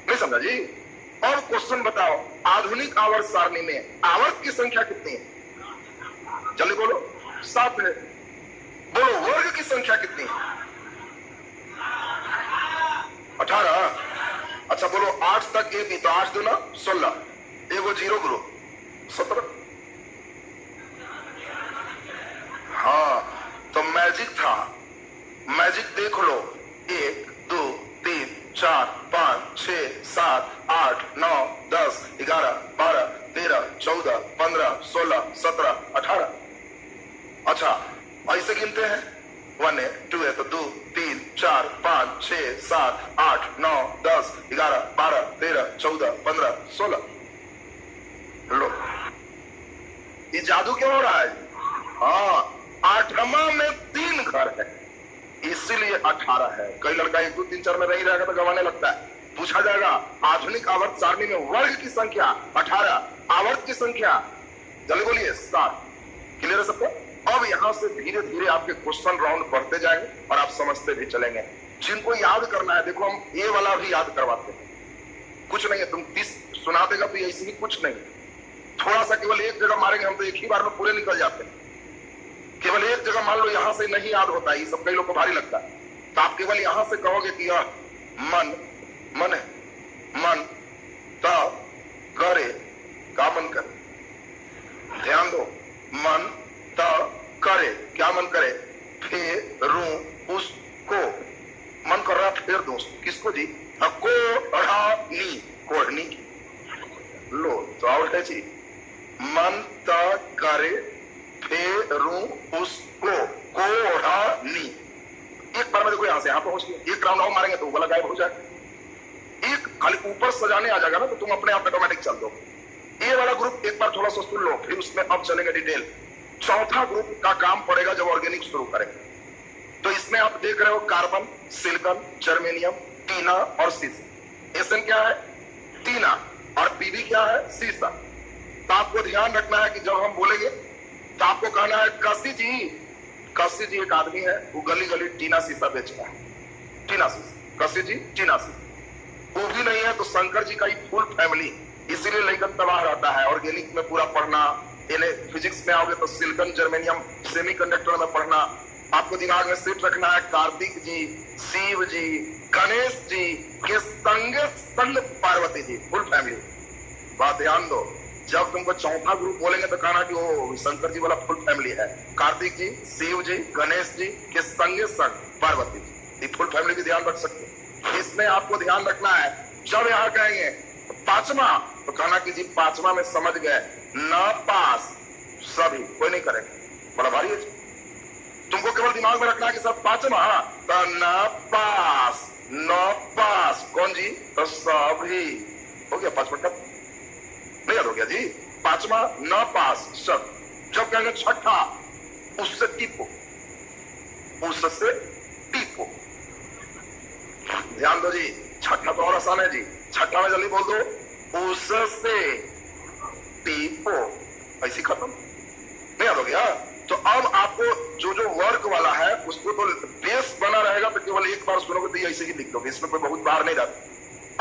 नहीं समझा जी? और क्वेश्चन बताओ, आधुनिक आवर्त सारणी में आवर्त की संख्या कितनी है? चलिए बोलो, 7 है। बोलो वर्ग की संख्या कितनी है? 18। अच्छा बोलो 8 तक एक ही, तो 8 दूना 16, एगो 0 ग्रुप 17। जादू क्यों हो रहा है? हाँ, 8वां में 3 घर है, इसीलिए 18 है। कई लड़का 1 2 3 4 में नहीं रहेगा तो गवाने लगता है। पूछा जाएगा आधुनिक आवर्त सारणी में वर्ग की संख्या 18, आवर्त की संख्या जल्दी बोलिए 7। क्लियर है सबको? अब यहां से धीरे धीरे आपके क्वेश्चन राउंड बढ़ते जाएंगे और आप समझते भी चलेंगे। जिनको याद करना है, देखो हम ये वाला भी याद करवाते हैं, कुछ नहीं है, तुम 30 सुना देगा तो ऐसे ही कुछ नहीं, थोड़ा सा केवल एक जगह मारेंगे हम तो एक ही बार में पूरे निकल जाते हैं। केवल एक जगह मान लो यहां से नहीं याद होता है, ये सब कई लोग को भारी लगता है, तो आप केवल यहां से कहोगे कि यह मन मन है, मन त करे, का मन करे, ध्यान दो, मन त करे, क्या मन करे, फेरू उसको, मन कर रहा फेर दोस्त, किसको जी, कोढ़नी, कोढ़नी की, लो तो और है जी, मन त करे फेरू उसको, कोढ़नी। एक बार में देखो यहां से यहां पहुंच गए, एक राउंड और मारेंगे तो वाला गायब हो जाए। एक खाली ऊपर सजाने आ जाएगा ना तो तुम अपने आप ऑटोमेटिक चल दो। ये वाला ग्रुप एक बार थोड़ा सा सुन लो, फिर उसमें अब चलेंगे डिटेल। चौथा ग्रुप का काम पड़ेगा जब ऑर्गेनिक शुरू करेंगे। तो इसमें आप देख रहे हो कार्बन, सिलिकॉन, जर्मेनियम, टीना और सीसा। एसएन क्या है? टीना, और पीबी क्या है? सीसा। तो आपको ध्यान रखना है कि जब हम बोलेंगे तो आपको कहना है काशी जी, काशी जी एक आदमी है वो गली गली टीना सीसा बेचता है, टीना सीसा, काशी जी टीना सीसा। वो भी नहीं है तो शंकर जी का ही फुल फैमिली, इसीलिए लेकर तबाह रहता है। ऑर्गेनिक में पूरा पढ़ना, इन्हें फिजिक्स में आओगे तो सिलिकॉन, जर्मेनियम, सेमीकंडक्टर में पढ़ना। आपको दिमाग में सेट रखना है कार्तिक जी, शिव जी, गणेश जी के संगे संग पार्वती जी, फुल फैमिली। बात ध्यान दो, जब तुमको चौथा ग्रुप बोलेंगे तो कहना कि वो शंकर जी वाला फुल फैमिली है, कार्तिक जी, शिव जी, गणेश जी के संगे संग पार्वती जी, फुल फैमिली भी ध्यान रख सकते। इसमें आपको ध्यान रखना है, जब यहां कहेंगे 5वां तो कहना कि जी 5वां में समझ गए, न पास, सभी कोई नहीं करेगा, बड़ा भारी है। तुमको केवल दिमाग में रखना है कि सब 5वां तो न पास, न पास कौन जी, तो सभी हो गया। 5 मिनट नहीं याद हो गया जी, 5वां न पास सब। जब कहेंगे 6ठा, उससे टीपो, उससे टीपो, ध्यान दो जी। 6ठा तो और आसान है जी, 6ठा में जल्दी बोल दो, उससे टीपो, ऐसी खत्म, नहीं याद हो गया। तो अब आपको जो जो वर्क वाला है उसको तो बेस बना रहेगा, तो केवल एक बार सुनोगे तो ऐसे ही लिख दोगे, इसमें कोई बहुत बार नहीं जाता।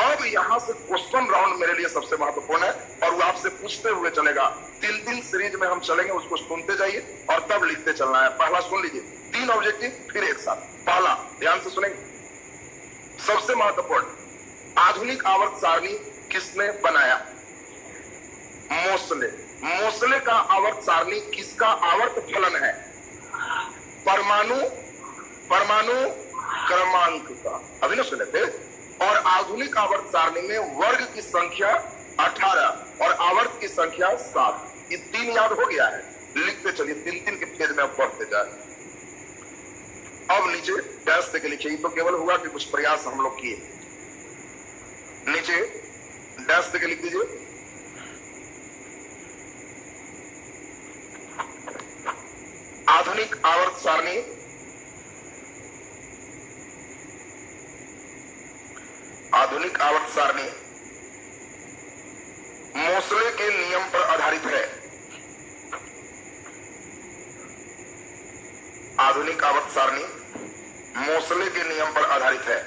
अब यहां से क्वेश्चन राउंड मेरे लिए सबसे महत्वपूर्ण है और वो आपसे पूछते हुए चलेगा। 3 सीरीज में हम चलेंगे, उसको सुनते जाइए और तब लिखते चलना है। पहला सुन लीजिए, 3 ऑब्जेक्टिव फिर एक साथ। पहला ध्यान से सुनेंगे, सबसे महत्वपूर्ण, आधुनिक आवर्त सारणी किसने बनाया? मोसले। मोसले का आवर्त सारणी किसका आवर्त फलन है? परमाणु, परमाणु क्रमांक का, अभी ना सुने थे। और आधुनिक आवर्त सारणी में वर्ग की संख्या 18 और आवर्त की संख्या 7। ये 3 याद हो गया है, लिखते चलिए, 3 के पेज में पढ़ते जाए। अब नीचे डैश देके लिखिए, तो केवल हुआ कि कुछ प्रयास हम लोग किए। नीचे डैश देके लिख दीजिए, आधुनिक आवर्त सारणी, आधुनिक आवर्त सारणी मोसले के नियम पर आधारित है। आधुनिक आवर्त सारणी मोसले के नियम पर आधारित है।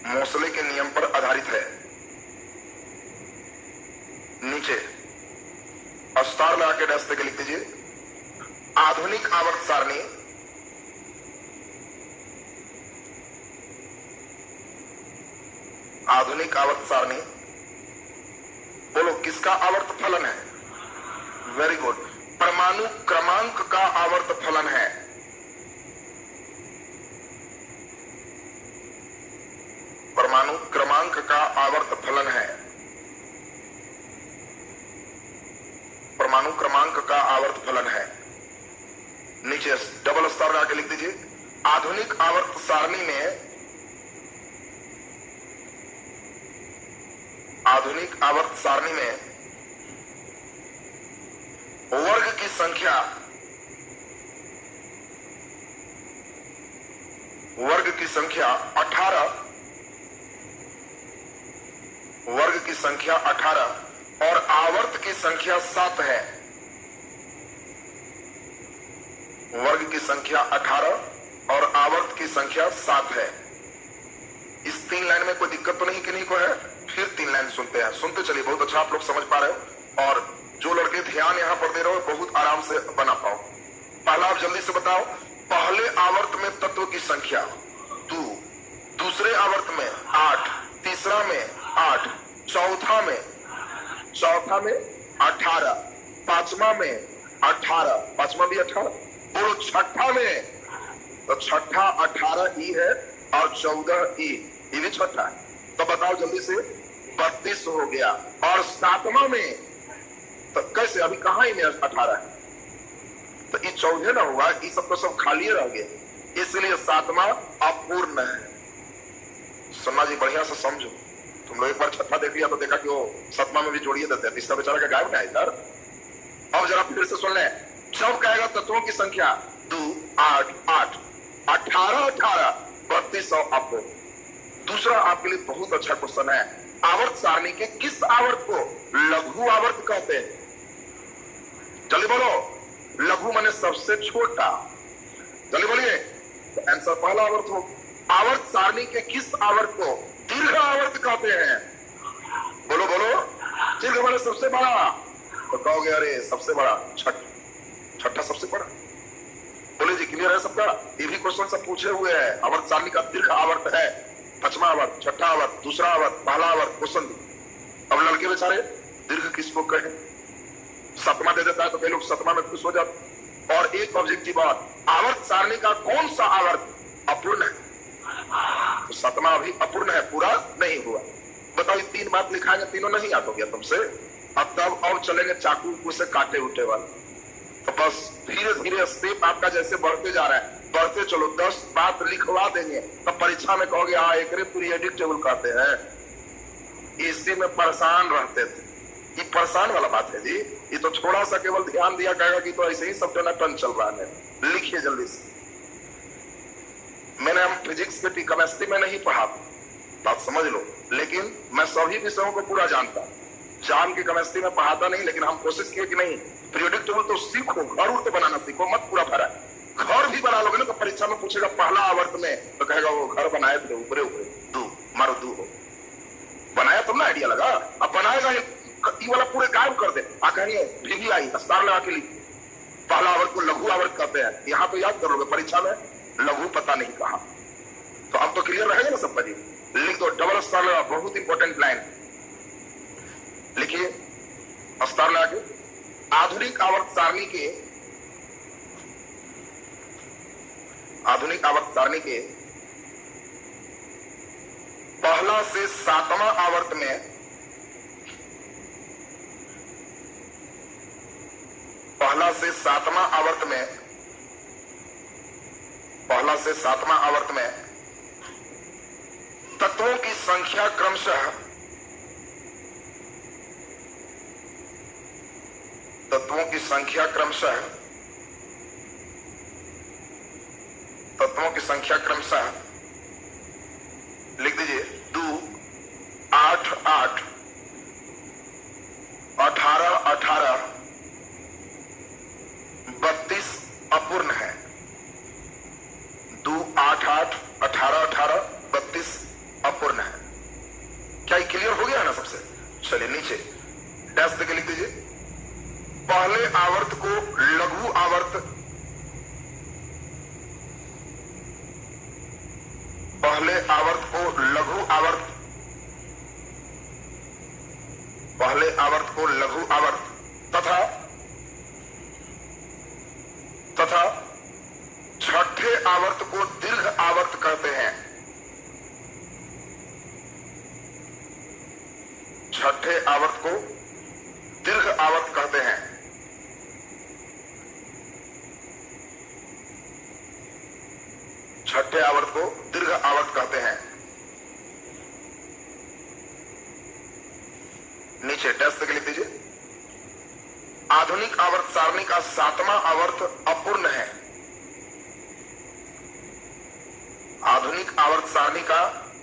मोसले के नियम पर आधारित है। नीचे स्टार लगा के डैश के लिख दीजिए, आधुनिक आवर्त सारणी आधुनिक आवर्त सारणी बोलो किसका आवर्त फलन है? वेरी गुड, परमाणु क्रमांक का आवर्त फलन है। परमाणु क्रमांक का आवर्त फलन है। परमाणु क्रमांक का आवर्त फलन है। नीचे डबल स्टार लगा के लिख दीजिए, आधुनिक आवर्त सारणी में, आधुनिक आवर्त सारणी में वर्ग की संख्या, वर्ग की संख्या 18, वर्ग की संख्या 18 और आवर्त की संख्या 7 है। वर्ग की संख्या 18 और आवर्त की संख्या 7 है। इस 3 लाइन में कोई दिक्कत तो नहीं किन्हीं को है? फिर 3 लाइन सुनते हैं, सुनते चलिए, बहुत अच्छा आप लोग समझ पा रहे हो और जो लड़के ध्यान यहां पर दे रहे हो बहुत आराम से बना पाओ। पहला आप जल्दी से बताओ, पहले आवर्त में तत्व की संख्या 2, दूसरे आवर्त में 8, तीसरा में 8, चौथा में 18, पांचवा में 18, पांचवा भी 18, बोलो छठा में, तो छठा 18 ई है और 14 ई, ये भी छठा है। तो बताओ जल्दी से, 32 हो गया। और सातवां में तो कैसे, अभी कहां ही में 18 है, तो ये 14 ना हुआ, ये सब तो सब खाली रह गए, इसलिए सातवां अपूर्ण है। सुनना जी, बढ़िया से समझो। तुम लोग एक बार छठा देख लिया तो देखा कि वो 7वां में भी जोड़िए देते हैं, इसका बेचारा का गायब नहीं इधर। अब जरा फिर से सुन ले, जब कहेगा तत्वों की संख्या 2, 8, 8, 18, 18, 32 और अपूर्ण। दूसरा आपके लिए बहुत अच्छा क्वेश्चन है, आवर्त सारणी के किस आवर्त को लघु आवर्त कहते हैं? जल्दी बोलो, लघु माने सबसे छोटा, जल्दी बोलिए। तो आंसर पहला आवर्त हो। आवर्त सारणी के किस आवर्त को दीर्घ आवर्त कहते हैं? बोलो बोलो, दीर्घ माने सबसे बड़ा, तो कहोगे अरे सबसे बड़ा छठा सबसे बड़ा। बोले जी क्लियर है सबका? ये भी क्वेश्चन सब पूछे हुए हैं। आवर्त सारणी का दीर्घ आवर्त है 5वां आवर्त, छठा आवर्त, दूसरा आवर्त, पहला आवर्त, क्वेश्चन। अब लड़के बेचारे दीर्घ किसको कहे? 7वां दे देता है तो कई लोग 7वां में खुश हो जाते। और एक ऑब्जेक्टिव बात, आवर्त सारणी का कौन सा आवर्त अपूर्ण है? तो 7वां अभी अपूर्ण है, पूरा नहीं हुआ। बताओ, ये 3 बात लिखाएंगे, तीनों नहीं याद हो गया तुमसे? अब तब और चलेंगे चाकू से काटे उठे वाले। तो बस धीरे धीरे स्टेप आपका जैसे बढ़ते जा रहा है, बढ़ते चलो। 10 बात लिखवा देंगे तो परीक्षा में कहोगे हाँ एक पीरियडिक टेबल कहते हैं। इसी में परेशान रहते थे, ये परेशान वाला बात है जी। ये तो थोड़ा सा केवल ध्यान दिया कहेगा कि तो ऐसे ही सब टन चल रहा है। लिखिए जल्दी से। मैंने हम फिजिक्स के केमिस्ट्री में नहीं पढ़ा, बात समझ लो, लेकिन मैं सभी विषयों को पूरा जानता। जान के केमिस्ट्री में पढ़ाता नहीं, लेकिन हम कोशिश किए कि नहीं पीरियडिक टेबल तो सीखो, घर उड़ तो बनाना सीखो, मत पूरा भरा। घर भी बना लोगे ना तो परीक्षा में पूछेगा पहला आवर्त में, तो कहेगा वो घर बनाए थे ऊपरे ऊपरे, 2 मारो 2 हो, बनाया तब ना आइडिया लगा। अब बनाएगा ये वाला पूरे गायब कर दे, कहेंगे भी आई अस्तार लगा के लिख। पहला आवर्त को लघु आवर्त कहते हैं, यहाँ तो याद कर लोगे, परीक्षा में लघु पता नहीं कहा। तो अब तो क्लियर रहेगा ना सबका जी? लिख दो डबल अस्तार लगा, बहुत इंपॉर्टेंट लाइन लिखिए। अस्तार लगा के आधुनिक आवर्त सारणी के, आधुनिक आवर्त सारणी के पहला से 7वां आवर्त में, पहला से 7वां आवर्त में, पहला से 7वां आवर्त में तत्वों की संख्या क्रमशः, तत्वों की संख्या क्रमशः, तत्वों की संख्या क्रमशः लिख दीजिए 2, 8, 8, 18, 18, 32 अपूर्ण है। 2, 8, 8, 18, 18, 32 अपूर्ण है। क्या ये क्लियर हो गया है ना सबसे? चलिए नीचे डैश देके लिख दीजिए, पहले आवर्त को लघु आवर्त, पहले आवर्त को लघु आवर्त, पहले आवर्त को लघु आवर्त तथा छठे आवर्त को दीर्घ आवर्त कहते हैं। छठे आवर्त को दीर्घ आवर्त कहते हैं। छठे आवर्त को दीर्घ आवर्त कहते हैं। नीचे डैश तक लिख दीजिए, आधुनिक आवर्त सारणी का 7वां आवर्त अपूर्ण है। आधुनिक आवर्त सारणी का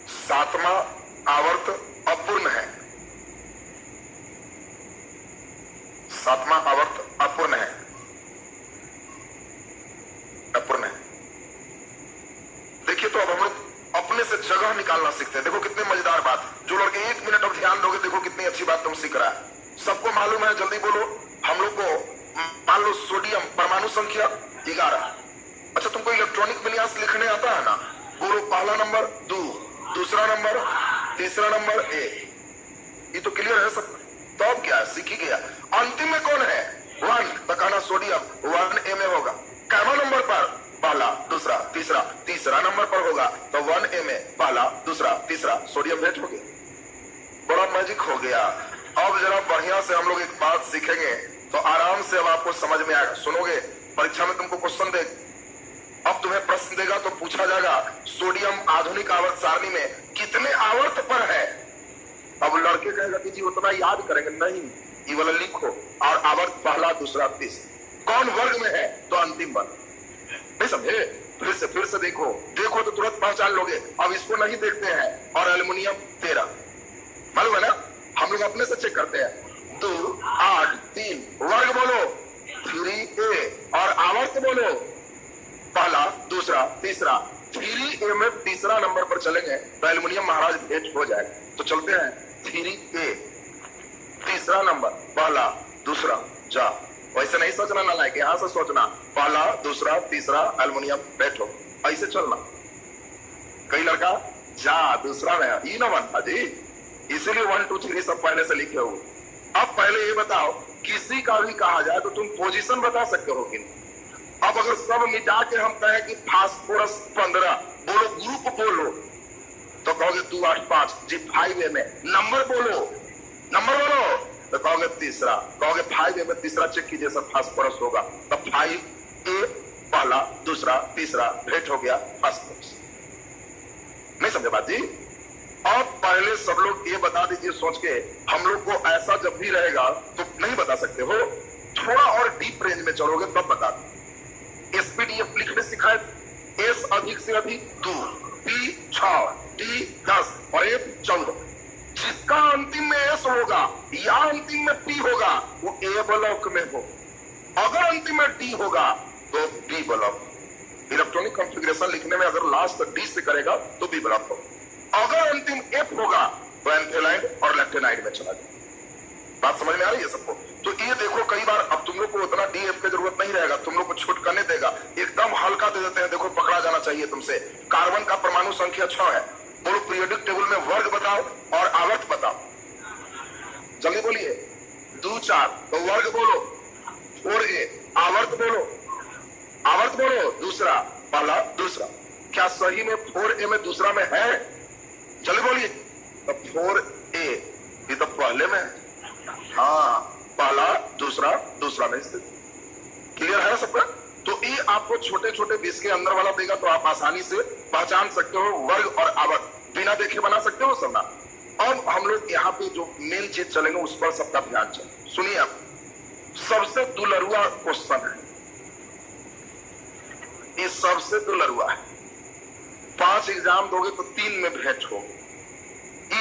7वां आवर्त अपूर्ण है। 7वां आवर्त अपूर्ण है, अपूर्ण है। देखिए, तो अब हम लोग अपने से जगह निकालना सीखते हैं। देखो कितनी मजेदार बात। जो लड़के 1 मिनट अब ध्यान दोगे, देखो कितनी अच्छी बात तुम सीख रहा है। सबको मालूम है, जल्दी बोलो। हम लोग को मान लो सोडियम परमाणु संख्या 11। अच्छा, तुमको इलेक्ट्रॉनिक विन्यास लिखने आता है ना? बोलो पहला नंबर 2, दूसरा नंबर, तीसरा नंबर ए। ये तो क्लियर है सब। तो अब क्या सीख ही गया। अंतिम में कौन है? 1। तो कहना सोडियम 1A में होगा। कैमा नंबर पर? पहला, दूसरा, तीसरा। तीसरा नंबर पर होगा तो 1A में पहला, दूसरा, तीसरा सोडियम भेंट हो गया। बड़ा मैजिक हो गया। अब जरा बढ़िया से हम लोग एक बात सीखेंगे तो आराम से अब आपको समझ में आएगा। सुनोगे, परीक्षा में तुमको क्वेश्चन दे, अब तुम्हें प्रश्न देगा तो पूछा जाएगा सोडियम आधुनिक आवर्त सारणी में कितने आवर्त पर है। अब लड़के कहेगा कि जी उतना याद करेंगे नहीं, ये वाला लिखो और आवर्त पहला, दूसरा, तीसरा कौन वर्ग में है तो अंतिम वर्ग। नहीं समझे? फिर से देखो तो तुरंत पहचान लोगे। अब इसको नहीं देखते हैं। और एल्युमिनियम 13, मालूम है ना? हम लोग अपने से चेक करते हैं। 2, 8, 3 वर्ग बोलो 3A और आवर्त बोलो पहला, दूसरा, तीसरा। 3A में तीसरा नंबर पर चलेंगे तो एल्युमिनियम महाराज भेंट हो जाएगा। तो चलते हैं 3A, तीसरा नंबर, पहला, दूसरा, जा। वैसे नहीं सोचना ना, लाइक यहां से सोचना, पहला, दूसरा, तीसरा, एल्युमिनियम बैठो, ऐसे चलना। कई लड़का जा दूसरा में ये ना बनता जी, इसीलिए 1, 2, 3 सब पहले से लिखे हो। अब पहले ये बताओ, किसी का भी कहा जाए तो तुम पोजीशन बता सकते हो कि नहीं? अब अगर सब मिटा के हम कहें कि फास्फोरस 15 बोलो, ग्रुप बोलो, तो कहोगे 2, 8, 5 जी। 5A में नंबर बोलो, नंबर बोलो तो कहोगे तीसरा। कहोगे 5A में तीसरा चेक कीजिए सब फास्फोरस होगा। तब 5A पहला, दूसरा, तीसरा भेंट हो गया फास्फोरस। नहीं समझे बात जी? अब पहले सब लोग ये बता दीजिए सोच के, हम लोग को ऐसा जब भी रहेगा तो नहीं बता सकते हो, थोड़ा और डीप रेंज में चलोगे तब बता दो। SPDF लिखने सिखाए, S अधिक से अधिक 2, P 6, D 10 और A 14। जिसका अंतिम में S होगा या अंतिम में P होगा वो A ब्लॉक में हो। अगर अंतिम में D होगा तो B ब्लॉक। इलेक्ट्रॉनिक कॉन्फ़िगरेशन लिखने में अगर लास्ट D से करेगा तो B ब्लॉक हो। अगर अंतिम F होगा तो एंथेलाइड और लेक्टेनाइड में चला जाए। बात समझ में आ रही है सबको? तो ये देखो, कई बार अब तुम लोग को उतना DF की जरूरत नहीं रहेगा, तुम लोग को छूट करने देगा, एकदम हल्का दे देते हैं। देखो पकड़ा जाना चाहिए तुमसे। कार्बन का परमाणु संख्या 6 है। बोलो पीरियोडिक टेबल में वर्ग बताओ और आवर्त बताओ। जल्दी बोलिए। 2, 4 तो वर्ग बोलो 4A, आवर्त बोलो, आवर्त बोलो दूसरा, पहला, दूसरा। क्या सही में 4A में दूसरा में है? जल्दी बोलिए। तो 4A ये तो पहले में है। हाँ, पहला, दूसरा, दूसरा में स्थित। क्लियर है सबका? तो ये आपको छोटे छोटे 20 के अंदर वाला देगा तो आप आसानी से पहचान सकते हो। वर्ग और आवर्त बिना देखे बना सकते हो सब ना। अब हम लोग यहाँ पे जो मेन चीज चलेंगे उस पर सबका ध्यान चले। सुनिए, आप सबसे दुलरुआ क्वेश्चन है, ये सबसे दुलरुआ है। 5 एग्जाम दोगे तो 3 में भेंट हो।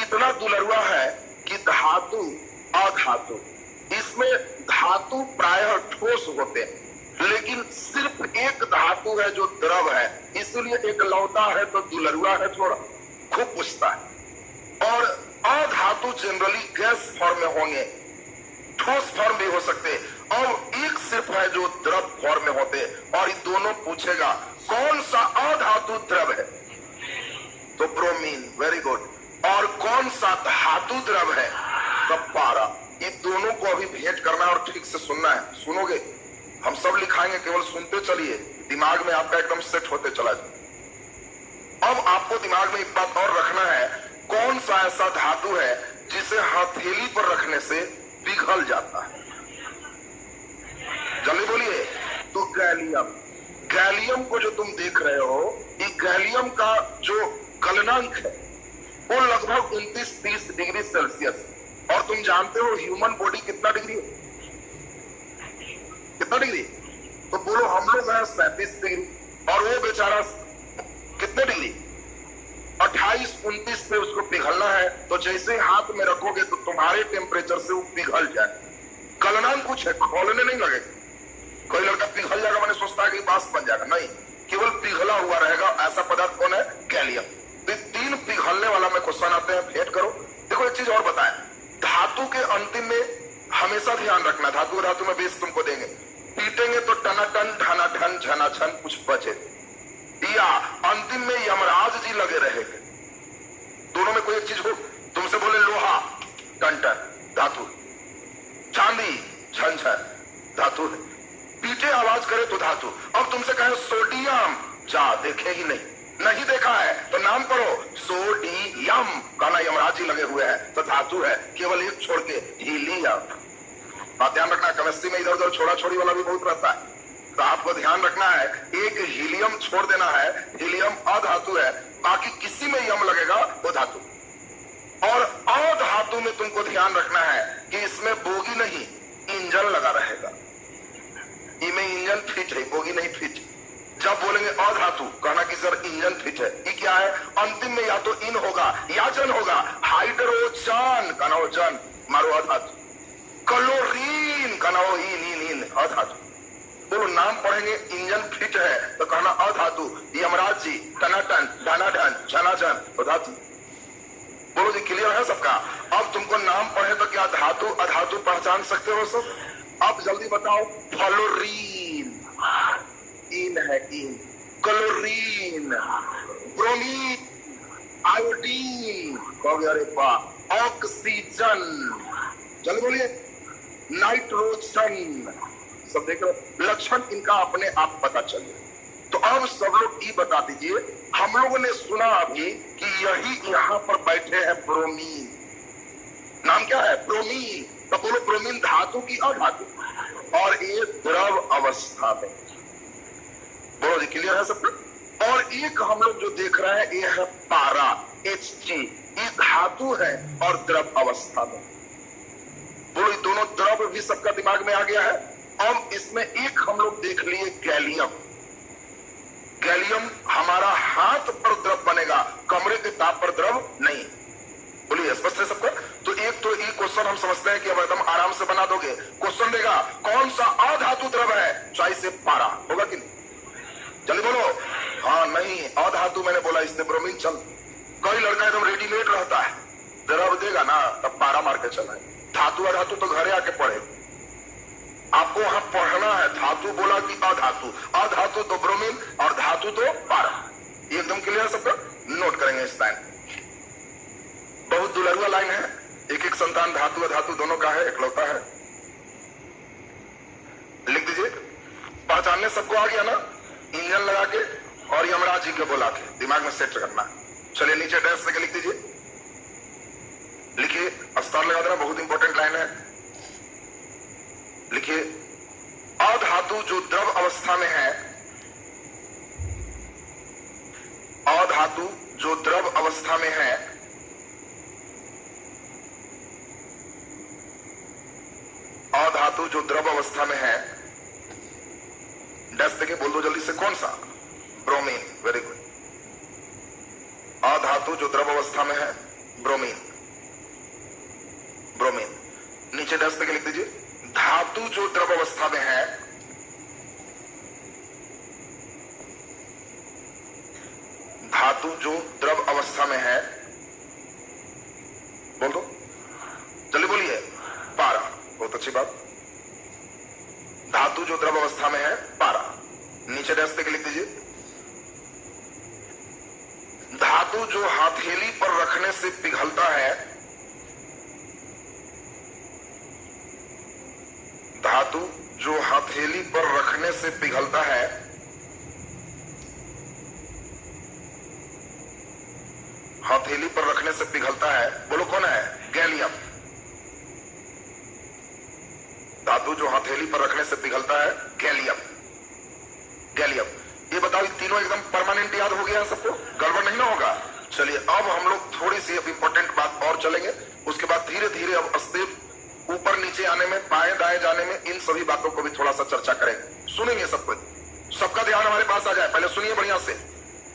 इतना दुलरुआ है कि धातु अधातु, इसमें धातु प्रायः ठोस होते हैं लेकिन सिर्फ एक धातु है जो द्रव है, इसलिए एक लौटा है तो दुलरुआ है, थोड़ा खूब पूछता है। और अधातु जनरली गैस फॉर्म में होंगे, ठोस फॉर्म भी हो सकते, और एक सिर्फ है जो द्रव फॉर्म में होते। और इन दोनों पूछेगा कौन सा अधातु द्रव है तो ब्रोमीन, वेरी गुड। और कौन सा धातु द्रव है तो पारा। ये दोनों को अभी भेंट करना है और ठीक से सुनना है। सुनोगे, हम सब लिखाएंगे, केवल सुनते चलिए, दिमाग में आपका एकदम सेट होते चला जाए। अब आपको दिमाग में एक बात और रखना है, कौन सा ऐसा धातु है जिसे हथेली पर रखने से पिघल जाता है? जल्दी बोलिए। तो गैलियम। गैलियम को जो तुम देख रहे हो, ये गैलियम का जो गलनांक है वो लगभग 29-30 डिग्री सेल्सियस। और तुम जानते हो ह्यूमन बॉडी कितना डिग्री है? कितना डिग्री? तो बोलो हम लोग हैं 37 डिग्री और वो बेचारा कितने डिग्री? 28-29 पे उसको पिघलना है। तो जैसे ही हाथ में रखोगे तो तुम्हारे टेम्परेचर से वो पिघल जाए। गलनांक कुछ है, खोलने नहीं लगेगा। कोई लड़का पिघल जाएगा मैंने सोचता है कि बांस बन जाएगा, नहीं, केवल पिघला हुआ रहेगा। ऐसा पदार्थ कौन है? गैलियम। तो 3 पिघलने वाला में क्वेश्चन आते हैं, भेंट करो। देखो एक चीज और बताएं, धातु के अंतिम में हमेशा ध्यान रखना, धातु धातु में बेस तुमको देंगे, पीटेंगे तो टनाटन ढनाठन झनाछन कुछ बचे, या अंतिम में यमराज जी लगे रहेंगे। दोनों में कोई एक चीज हो। तुमसे बोले लोहा टंटन धातु, चांदी झंझन धातु है, पीटे आवाज करे तो धातु। अब तुमसे कहे सोडियम, जा देखे ही नहीं देखा है तो नाम पढ़ो सोडियम, कहना यमराज जी लगे हुए हैं तो धातु है, केवल एक छोड़ के हीलियम। बात ध्यान रखना, केमिस्ट्री में इधर उधर छोड़ा छोड़ी वाला भी बहुत रहता है, तो आपको ध्यान रखना है एक हीलियम छोड़ देना है, हीलियम अधातु है, बाकी किसी में यम लगेगा वो धातु। और अधातु में तुमको ध्यान रखना है कि इसमें बोगी नहीं इंजन लगा रहेगा, इनमें इंजन फिट है, बोगी नहीं फिट। जब बोलेंगे अधातु कहना कि सर इंजन फिट है, ये क्या है? अंतिम में या तो इन होगा या जन होगा। हाइड्रोजन कहना हो जन, मारो अधातु। क्लोरीन कहना हो इन अधातु। बोलो नाम पढ़ेंगे इंजन फिट है तो कहना अधातु। यमराज जी टनाटन धनाधन झनाझन तो धातु। बोलो जी क्लियर है सबका? अब तुमको नाम पढ़े तो क्या धातु अधातु पहचान सकते हो सब? अब जल्दी बताओ। फ्लोरीन इन है, इन। क्लोरीन, ब्रोमीन, आयोडीन, कहोगे अरे वाह, ऑक्सीजन, चलो बोलिए नाइट्रोजन। सब देख लो लक्षण इनका अपने आप पता चले। तो अब सब लोग ये बता दीजिए, हम लोगों ने सुना अभी कि यही यहाँ पर बैठे हैं ब्रोमीन। नाम क्या है? ब्रोमीन। तो बोलो ब्रोमीन धातु की अधातु? और ये द्रव अवस्था में। बोलो जी क्लियर है सब? और एक हम लोग जो देख रहे हैं ये है पारा, Hg, ये धातु है और द्रव अवस्था में। बोलो ये दोनों द्रव भी सबका दिमाग में आ गया है। अब इसमें एक हम लोग देख लिए गैलियम। गैलियम हमारा हाथ पर द्रव बनेगा, कमरे के ताप पर द्रव नहीं। बोलिए स्पष्ट है सबको? तो एक तो ये क्वेश्चन हम समझते हैं कि अब एकदम आराम से बना दोगे। क्वेश्चन देगा कौन सा अधातु द्रव है, चॉइस से पारा होगा कि नहीं? जल्दी बोलो। हाँ नहीं अधातु मैंने बोला, इसने ब्रोमीन चल। कोई लड़का एकदम रेडीमेड रहता है, द्रव देगा ना तब पारा मार के चला है। धातु अधातु तो घरे आके पढ़े, आपको वहां पढ़ना है। धातु बोला कि अधातु, अधातु तो ब्रोमीन और धातु तो पारा। एकदम क्लियर सबका? नोट करेंगे इस लाइन, बहुत दुलरुआ लाइन है। एक एक संतान धातु अधातु दोनों का है, इकलौता है। लिख दीजिए। पहचानने सबको आ गया ना? इंजन लगा के और यमराज जी के बोला के दिमाग में सेट करना। चलिए नीचे डैश से लिख दीजिए। लिखिए, अस्तर लगा देना, बहुत इंपॉर्टेंट लाइन है। लिखिए अधातु जो द्रव अवस्था में है, अधातु जो द्रव अवस्था में है, अधातु जो द्रव अवस्था में है, डैश देके बोल दो जल्दी से कौन सा? ब्रोमीन। Very good. अधातु जो द्रव अवस्था में है ब्रोमीन, ब्रोमीन। नीचे डैश देके लिख दीजिए धातु जो द्रव अवस्था में है, धातु जो द्रव अवस्था में है, बोल दो जल्दी बोलिए, पारा। बहुत अच्छी बात। धातु जो द्रव अवस्था में है पारा। नीचे डैश देके लिख दीजिए धातु जो हथेली पर रखने से पिघलता है, धातु जो हथेली पर रखने से पिघलता है, हथेली पर रखने से पिघलता है, बोलो कौन है? गैलियम। धातु जो हथेली पर रखने से पिघलता है गैलियम, गैलियम। ये बताओ ये तीनों एकदम परमानेंट याद हो गया सबको? गड़बड़ नहीं ना होगा? चलिए अब हम लोग थोड़ी सी अब इंपॉर्टेंट बात और चलेंगे, उसके बाद धीरे धीरे अब स्टेप ऊपर नीचे आने में, बाएं दाएं जाने में, इन सभी बातों को भी थोड़ा सा चर्चा करेंगे, सुनेंगे सब कुछ, सबका ध्यान हमारे पास आ जाए। पहले सुनिए बढ़िया से।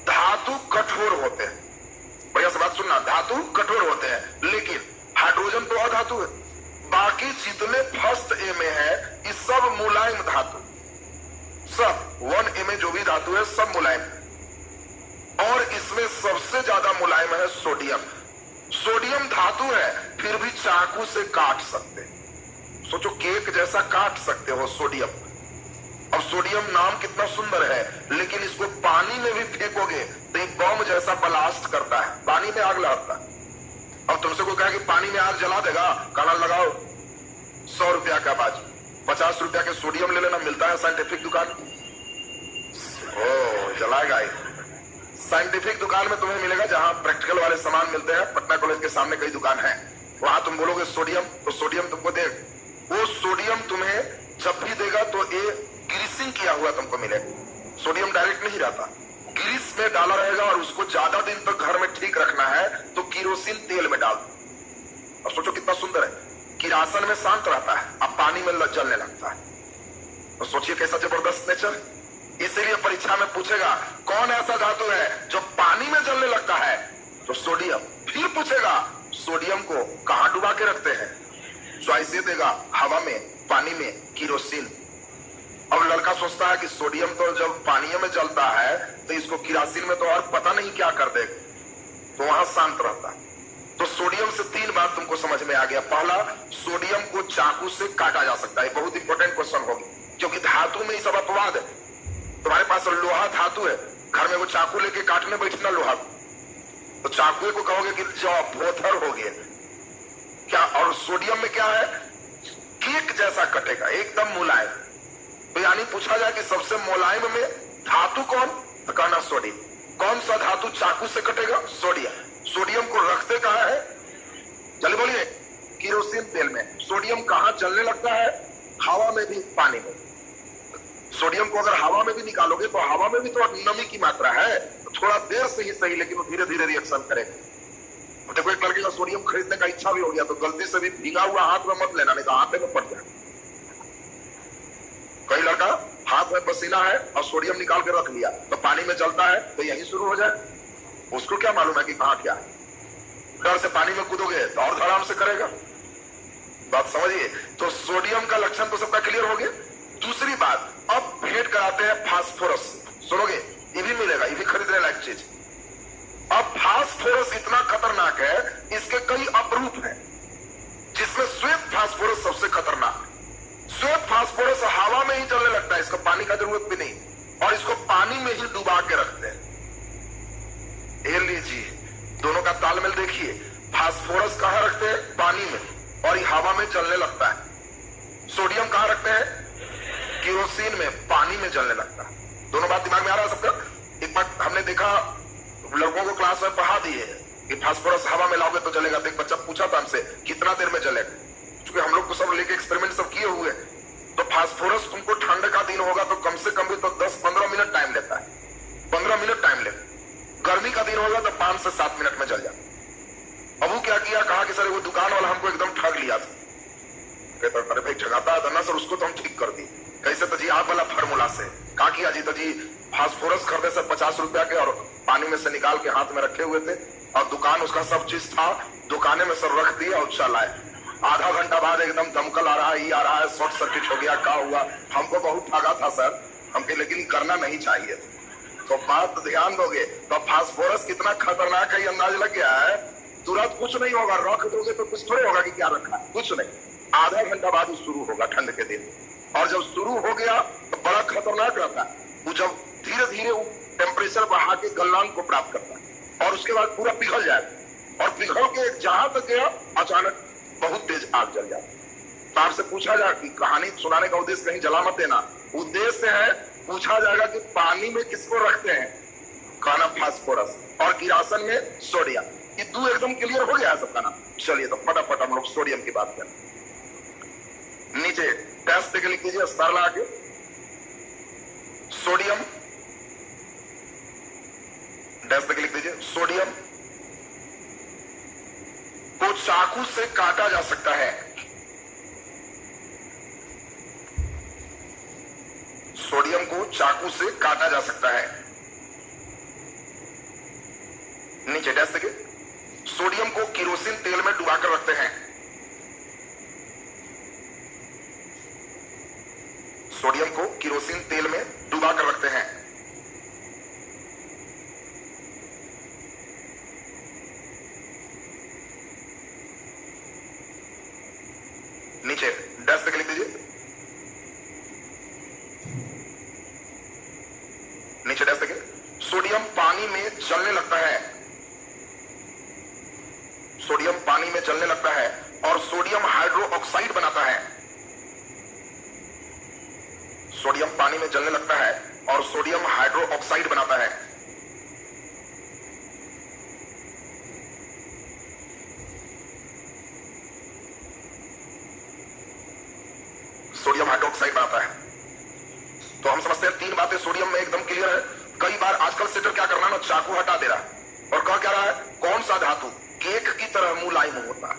धातु कठोर होते हैं, बढ़िया से बात सुनना, धातु कठोर होते हैं, लेकिन हाइड्रोजन तो अधातु है। बाकी जितने फर्स्ट ए में है ये सब मुलायम धातु, सब 1A में जो भी धातु है सब मुलायम है। और इसमें सबसे ज्यादा मुलायम है सोडियम। सोडियम धातु है फिर भी चाकू से काट सकते, सोचो केक जैसा काट सकते हो सोडियम। अब सोडियम नाम कितना सुंदर है, लेकिन इसको पानी में भी फेंकोगे तो एक बम जैसा ब्लास्ट करता है, पानी में आग लगाता है। अब तुमसे कोई कहा कि पानी में आग जला देगा, काला लगाओ 100 रुपया का बाजू, 50 रुपया के सोडियम ले लेना, मिलता है साइंटिफिक दुकान। ओ जलाएगा, साइंटिफिक दुकान में तुम्हें मिलेगा, जहां प्रैक्टिकल वाले सामान मिलते हैं। पटना कॉलेज के सामने कई दुकान है, वहां तुम बोलोगे सोडियम, तो सोडियम तुमको दे। वो सोडियम तुम्हें जब भी देगा तो ग्रीसिंग किया हुआ तुमको मिलेगा। सोडियम डायरेक्ट नहीं रहता, ग्रीस में डाला रहेगा, और उसको ज्यादा दिन तक घर में ठीक रखना है तो किरोसिन तेल में डाल। अब सोचो कितना सुंदर है, किरासन में शांत रहता है, अब पानी में जलने लगता है। तो सोचिए कैसा जबरदस्त नेचर। इसीलिए परीक्षा में पूछेगा कौन ऐसा धातु है जो पानी में जलने लगता है, तो सोडियम। फिर पूछेगा सोडियम को कहां डुबा के रखते हैं, चॉइस ये देगा हवा में, पानी में, किरोसिन। अब लड़का सोचता है कि सोडियम तो जब पानी में जलता है तो इसको किरासिन में तो और पता नहीं क्या कर देगा, तो वहां शांत रहता है। तो सोडियम से 3 बात तुमको समझ में आ गया। पहला, सोडियम को चाकू से काटा जा सकता है, बहुत इंपॉर्टेंट क्वेश्चन होगी, क्योंकि धातु में ये सब अपवाद है। तुम्हारे पास लोहा धातु है, घर में वो चाकू लेके काटने बैठना लोहा, तो चाकू को कहोगे कि जो भोथर हो गया क्या। और सोडियम में क्या है, केक जैसा कटेगा, एकदम मुलायम। तो यानी पूछा जाए कि सबसे मुलायम में धातु कौन, तो कहना सोडियम। कौन सा धातु चाकू से कटेगा, सोडियम। सोडियम को रखते कहां है, चलिए बोलिए, किरोसिन तेल में। सोडियम कहां जलने लगता है, हवा में भी, पानी में। सोडियम को अगर हवा में भी निकालोगे तो हवा में भी तो नमी की मात्रा है, तो थोड़ा देर से ही सही, लेकिन वो धीरे धीरे रिएक्शन करेगा। देखो एक लड़के का सोडियम खरीदने का इच्छा भी हो गया तो गलती से भी भीगा हुआ हाथ में मत लेना, नहीं तो हाथ में पड़ जाए। कई लड़का हाथ में पसीना है और सोडियम निकाल के रख लिया, तो पानी में जलता है तो यही शुरू हो जाए, उसको क्या मालूम है कि कहां क्या है। डर से पानी में कूदोगे तो और आराम से करेगा। बात समझिए। तो सोडियम का लक्षण तो सबका क्लियर हो गया। दूसरी बात, अब भेंट कराते हैं फास्फोरस। सुनोगे, ये भी मिलेगा, ये भी खरीदने लायक चीज। अब फास्फोरस इतना खतरनाक है, इसके कई अपरूप हैं, जिसमें श्वेत फास्फोरस सबसे खतरनाक। श्वेत फास्फोरस हवा में ही जलने लगता है, इसको पानी का जरूरत भी नहीं, और इसको पानी में ही डुबा के रखते हैं। ये लीजिए, दोनों का तालमेल देखिए। फास्फोरस कहां रखते हैं, पानी में, और ये हवा में जलने लगता है। सोडियम कहां रखते हैं, केरोसिन में, पानी में जलने लगता है। दोनों बात दिमाग में आ रहा है सबका। एक बार हमने देखा, लड़कों को क्लास में पढ़ा दिए कि फास्फोरस हवा में लाओगे तो जलेगा। तो एक बच्चा पूछा था हमसे कितना देर में जलेगा, क्योंकि हम लोग तो सब लेके एक्सपेरिमेंट सब किए हुए। तो फास्फोरस तुमको ठंड का दिन होगा तो कम से कम भी तो 10-15 मिनट टाइम लेता है, 15 मिनट टाइम लेता। गर्मी का दिन होगा तो 5 से 7 मिनट में जल जाता। अब वो क्या किया, कहा कि सर वो दुकान वाला हमको एकदम ठग लिया था। कहता अरे भाई ठगाता है ना सर, उसको तो हम ठीक कर दिए। कैसे, तो जी आप वाला फार्मूला से। कहा किया जी, तो जी फास्फोरस खरीदे सर 50 रुपया के, और पानी में से निकाल के हाथ में रखे हुए थे, और दुकान उसका सब चीज था, दुकाने में सर रख दिया और चल आए। आधा घंटा बाद एकदम दमकल आ रहा है, ये आ रहा है, शॉर्ट सर्किट हो गया, क्या हुआ, हमको बहुत ठगा था सर हमके, लेकिन करना नहीं चाहिए। तो बात ध्यान दोगे तो फास्फोरस कितना खतरनाक है ये अंदाज लग गया है। तुरंत कुछ नहीं होगा, रख दोगे तो कुछ थोड़े होगा कि क्या रखा है, कुछ नहीं। आधा घंटा बाद वो शुरू होगा ठंड के दिन, और जब शुरू हो गया तो बड़ा खतरनाक रहता है। वो जब धीरे धीरे वो टेम्परेचर बढ़ा के गलनांक को प्राप्त करता है, और उसके बाद पूरा पिघल जाएगा, और पिघल के जहां तक गया अचानक बहुत तेज आग जल जाती। तो आपसे पूछा जाए कि कहानी सुनाने का उद्देश्य कहीं जला मत देना, उद्देश्य है पूछा जाएगा कि पानी में किसको रखते हैं, खाना फास्फोरस, और किरासन में सोडियम। ये 2 एकदम क्लियर हो गया है सबका ना। चलिए तो फटाफट हम लोग सोडियम की बात करें। नीचे टेस्ट के लिख दीजिए, स्तर लगा के। सोडियम डैश पे लिख दीजिए। सोडियम को चाकू से काटा जा सकता है, सोडियम को चाकू से काटा जा सकता है। नीचे डैश देखिए, सोडियम को केरोसिन तेल में डुबाकर रखते हैं। सोडियम को केरोसिन तेल में डुबाकर रखते हैं। नीचे डैश तक लिख दीजिए, नीचे डैश तक। सोडियम पानी में जलने लगता है, सोडियम पानी में जलने लगता है और सोडियम हाइड्रो ऑक्साइड बनाता है। सोडियम पानी में जलने लगता है और सोडियम हाइड्रो ऑक्साइड बनाता है। सोडियम हाइड्रोक्साइड बनाता है। तो हम समझते हैं तीन बातें सोडियम में एकदम क्लियर है। कई बार आजकल सेटर क्या करना ना, चाकू हटा दे रहा है और कह क्या रहा है, कौन सा धातु, केक की तरह मुंह लाई मुंह होता है।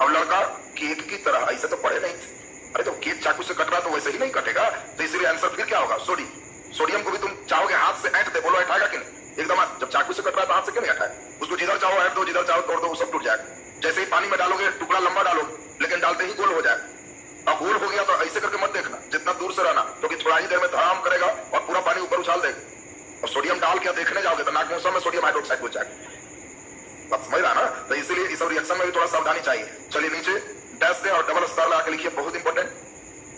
अब लड़का केक की तरह, ऐसे तो पढ़े नहीं थे। अरे जब केक चाकू से कट रहा तो वैसे ही नहीं कटेगा, तो इसलिए आंसर फिर क्या होगा, सोडियम। सोडियम को भी तुम चाहोगे हाथ से ऐंठ दे, बोलो हटाएगा कि नहीं, एकदम जब चाकू से कट रहा है तो हाथ से क्यों नहीं हटाए, उसको जिधर चाहो ऐंठ दो, जिधर चाहो तोड़ दो, वो सब टूट जाएगा। जैसे ही पानी में डालोगे टुकड़ा लंबा डालो, लेकिन डालते ही गोल हो जाए। अब गोल हो गया तो ऐसे करके मत देखना, जितना दूर से रहना, क्योंकि थोड़ा ही देर में धड़ाम करेगा और पूरा पानी ऊपर उछाल देगा। और सोडियम डाल के देखने जाओगे तो नाक मुंह में सोडियम हाइड्रोक्साइड हो जाएगा। बात समझ रहा ना, तो इसीलिए इस रिएक्शन में भी थोड़ा सावधानी चाहिए। चलिए नीचे डैश दे और डबल स्टार लगा के लिखिए, बहुत इंपॉर्टेंट।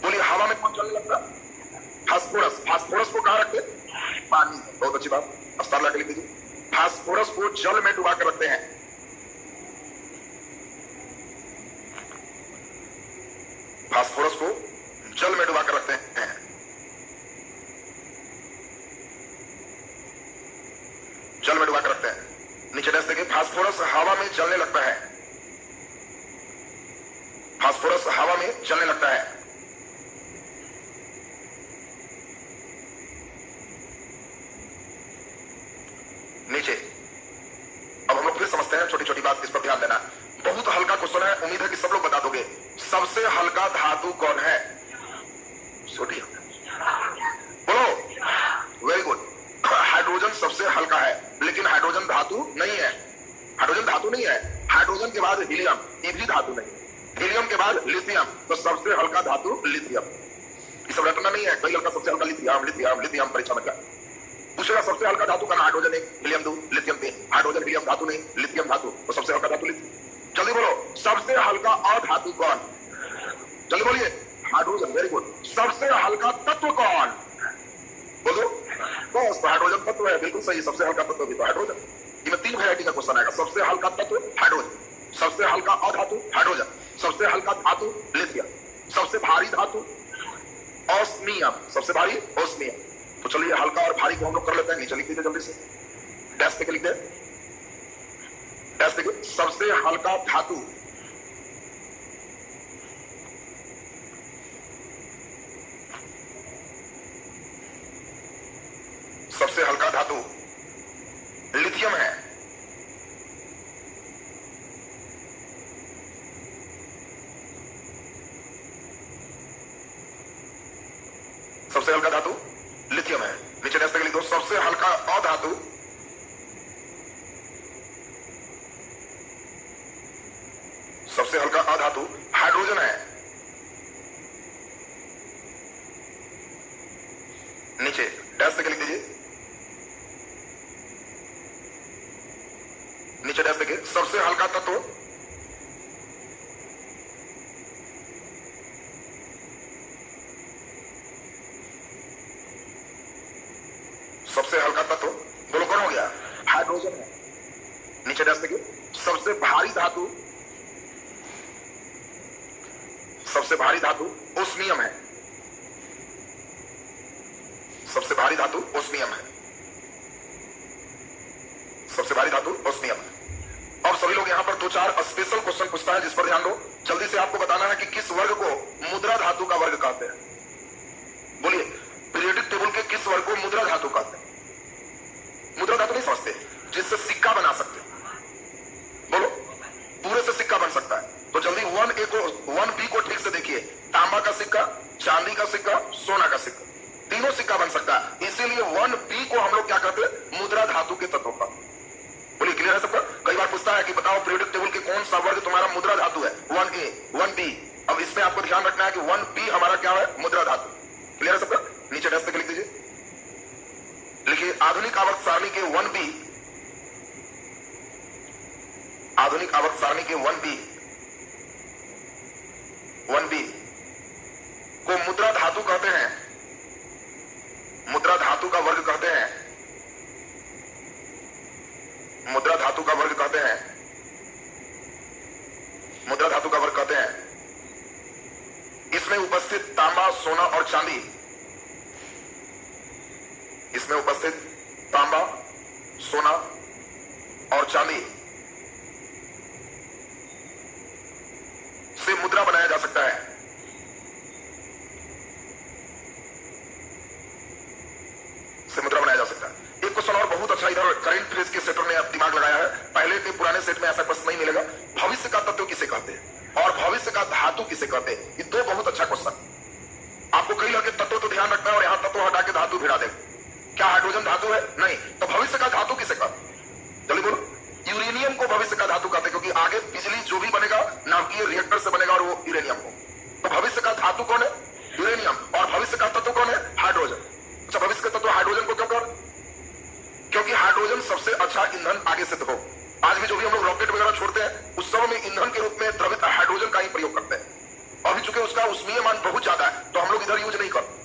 बोलिए हवा में कौन चलने लगता है, फास्फोरस। फास्फोरस को कहां रखते हैं, पानी। बहुत अच्छी बात, स्टार लगा के लिख दीजिए। फास्फोरस को जल में डुबा कर रखते हैं। फास्फोरस को जल में डुबा कर रखते हैं। जल में डुबा कर रखते हैं। नीचे डैश देखिए, फास्फोरस हवा में जलने लगता है। फास्फोरस हवा में जलने लगता है। नीचे अब हम लोग फिर समझते हैं, छोटी छोटी बात, इस पर ध्यान देना। बहुत हल्का क्वेश्चन है, उम्मीद है कि सब लोग बता दोगे। सबसे हल्का धातु कौन है, सोडियम। बोलो, वेरी गुड। हाइड्रोजन सबसे हल्का है, लेकिन हाइड्रोजन धातु नहीं है। हाइड्रोजन धातु नहीं है। हाइड्रोजन के बाद हीलियम, ये भी धातु नहीं। हीलियम के बाद लिथियम, तो सबसे हल्का धातु लिथियम। ये सब रटना नहीं है। कई लड़का सबसे हल्का लिथियम लिथियम लिथियम परीक्षा में क्या पूछेगा, सबसे हल्का धातु का ना, hydrogen 1, helium 2, lithium 3। Hydrogen helium धातु नहीं, लिथियम धातु, तो सबसे हल्का धातु लिथियम। जल्दी बोलो, सबसे हल्का अधातु कौन, जल्दी बोलिए। Hydrogen, very good. सबसे हल्का तत्व कौन, बोलो। बस हाइड्रोजन तत्व है, बिल्कुल सही। सबसे हल्का तत्व भी तो हाइड्रोजन। इसमें 3 वैरायटी का क्वेश्चन आएगा। सबसे हल्का तत्व हाइड्रोजन, सबसे हल्का अधातु हाइड्रोजन, सबसे हल्का धातु लिथियम, सबसे भारी धातु ऑस्मियम, सबसे भारी ऑस्मियम। तो चलिए हल्का और भारी को हम लोग कर लेते हैं। नीचे लिख दीजिए जल्दी से, डैश पे लिख दे, डैश पे। सबसे हल्का धातु, सबसे हल्का धातु लिथियम है। सबसे हल्का धातु लिथियम है। नीचे डैश पे लिख दो, सबसे हल्का अधातु, सबसे हल्का अधातु हाइड्रोजन है। नीचे डैश पे लिख दीजिए, नीचे डैश देखिए, सबसे हल्का तत्व सबसे हल्का तत्व बोलो कौन हो गया, हाइड्रोजन है। नीचे डैश देखिए, सबसे भारी धातु, सबसे भारी धातु ओस्मियम है। सबसे भारी धातु ओस्मियम है। सबसे भारी धातु ओस्मियम है। अब सभी लोग यहां पर 2-4 स्पेशल क्वेश्चन पूछता है, जिस पर ध्यान दो। जल्दी से आपको बताना है कि किस वर्ग को मुद्रा धातु का वर्ग कहते हैं। बोलिए, पीरियोडिक टेबल के किस वर्ग को मुद्रा धातु कहते हैं। मुद्रा धातु नहीं समझते, जिससे सिक्का बना सकते, बोलो, पूरे से सिक्का बन सकता है। तो जल्दी 1A को 1B को ठीक से देखिए। तांबा का सिक्का, चांदी का सिक्का, सोना का सिक्का, तीनों सिक्का बन सकता है। इसीलिए 1B को हम लोग क्या कहते हैं, मुद्रा धातु के तत्वों का। बोलिए क्लियर है सबका? कई बार पूछता है कि बताओ पीरियोडिक टेबल के कौन सा वर्ग तुम्हारा मुद्रा धातु है, 1A 1B। अब इसमें आपको ध्यान रखना है कि 1B हमारा क्या है, मुद्रा धातु। क्लियर है सबका? नीचे डेस्क पे लिख दीजिए, लिखिए आधुनिक आवर्त सारणी के 1B, आधुनिक आवर्त सारणी के 1B को मुद्रा धातु कहते हैं, मुद्रा धातु का वर्ग कहते हैं, मुद्रा धातु का वर्ग कहते हैं, मुद्रा धातु का वर्ग कहते हैं। इसमें उपस्थित तांबा, सोना और चांदी, इसमें उपस्थित तांबा, सोना और चांदी से मुद्रा बनाया जा सकता है। से मुद्रा बनाया जा सकता है। एक क्वेश्चन और बहुत अच्छा इधर करंट फेज के सेटर ने अब दिमाग लगाया है। पहले के पुराने सेट में ऐसा प्रश्न नहीं मिलेगा। भविष्य का तत्व किसे कहते हैं और भविष्य का धातु किसे कहते हैं, ये दो बहुत अच्छा क्वेश्चन। आपको कई लगे तत्व तो ध्यान रखना है और यहां तत्व हटा के धातु भिड़ा दे। क्या हाइड्रोजन धातु है? नहीं। तो भविष्य का धातु किसे कहते हैं, जल्दी बोलो। यूरेनियम को भविष्य का धातु कहते हैं, क्योंकि आगे बिजली जो भी बनेगा नाभिकीय रिएक्टर से बनेगा और वो यूरेनियम को। तो भविष्य का धातु कौन है? यूरेनियम। और भविष्य का तत्व कौन है? हाइड्रोजन। अच्छा, भविष्य का तत्व हाइड्रोजन को क्यों कर? क्योंकि हाइड्रोजन सबसे अच्छा ईंधन आगे सिद्ध हो। आज भी जो भी हम लोग रॉकेट वगैरह छोड़ते हैं उस सब में ईंधन के रूप में द्रवित हाइड्रोजन का ही प्रयोग करते हैं। अभी चूंकि उसका उष्मीय मान बहुत ज्यादा है तो हम लोग इधर यूज नहीं करते।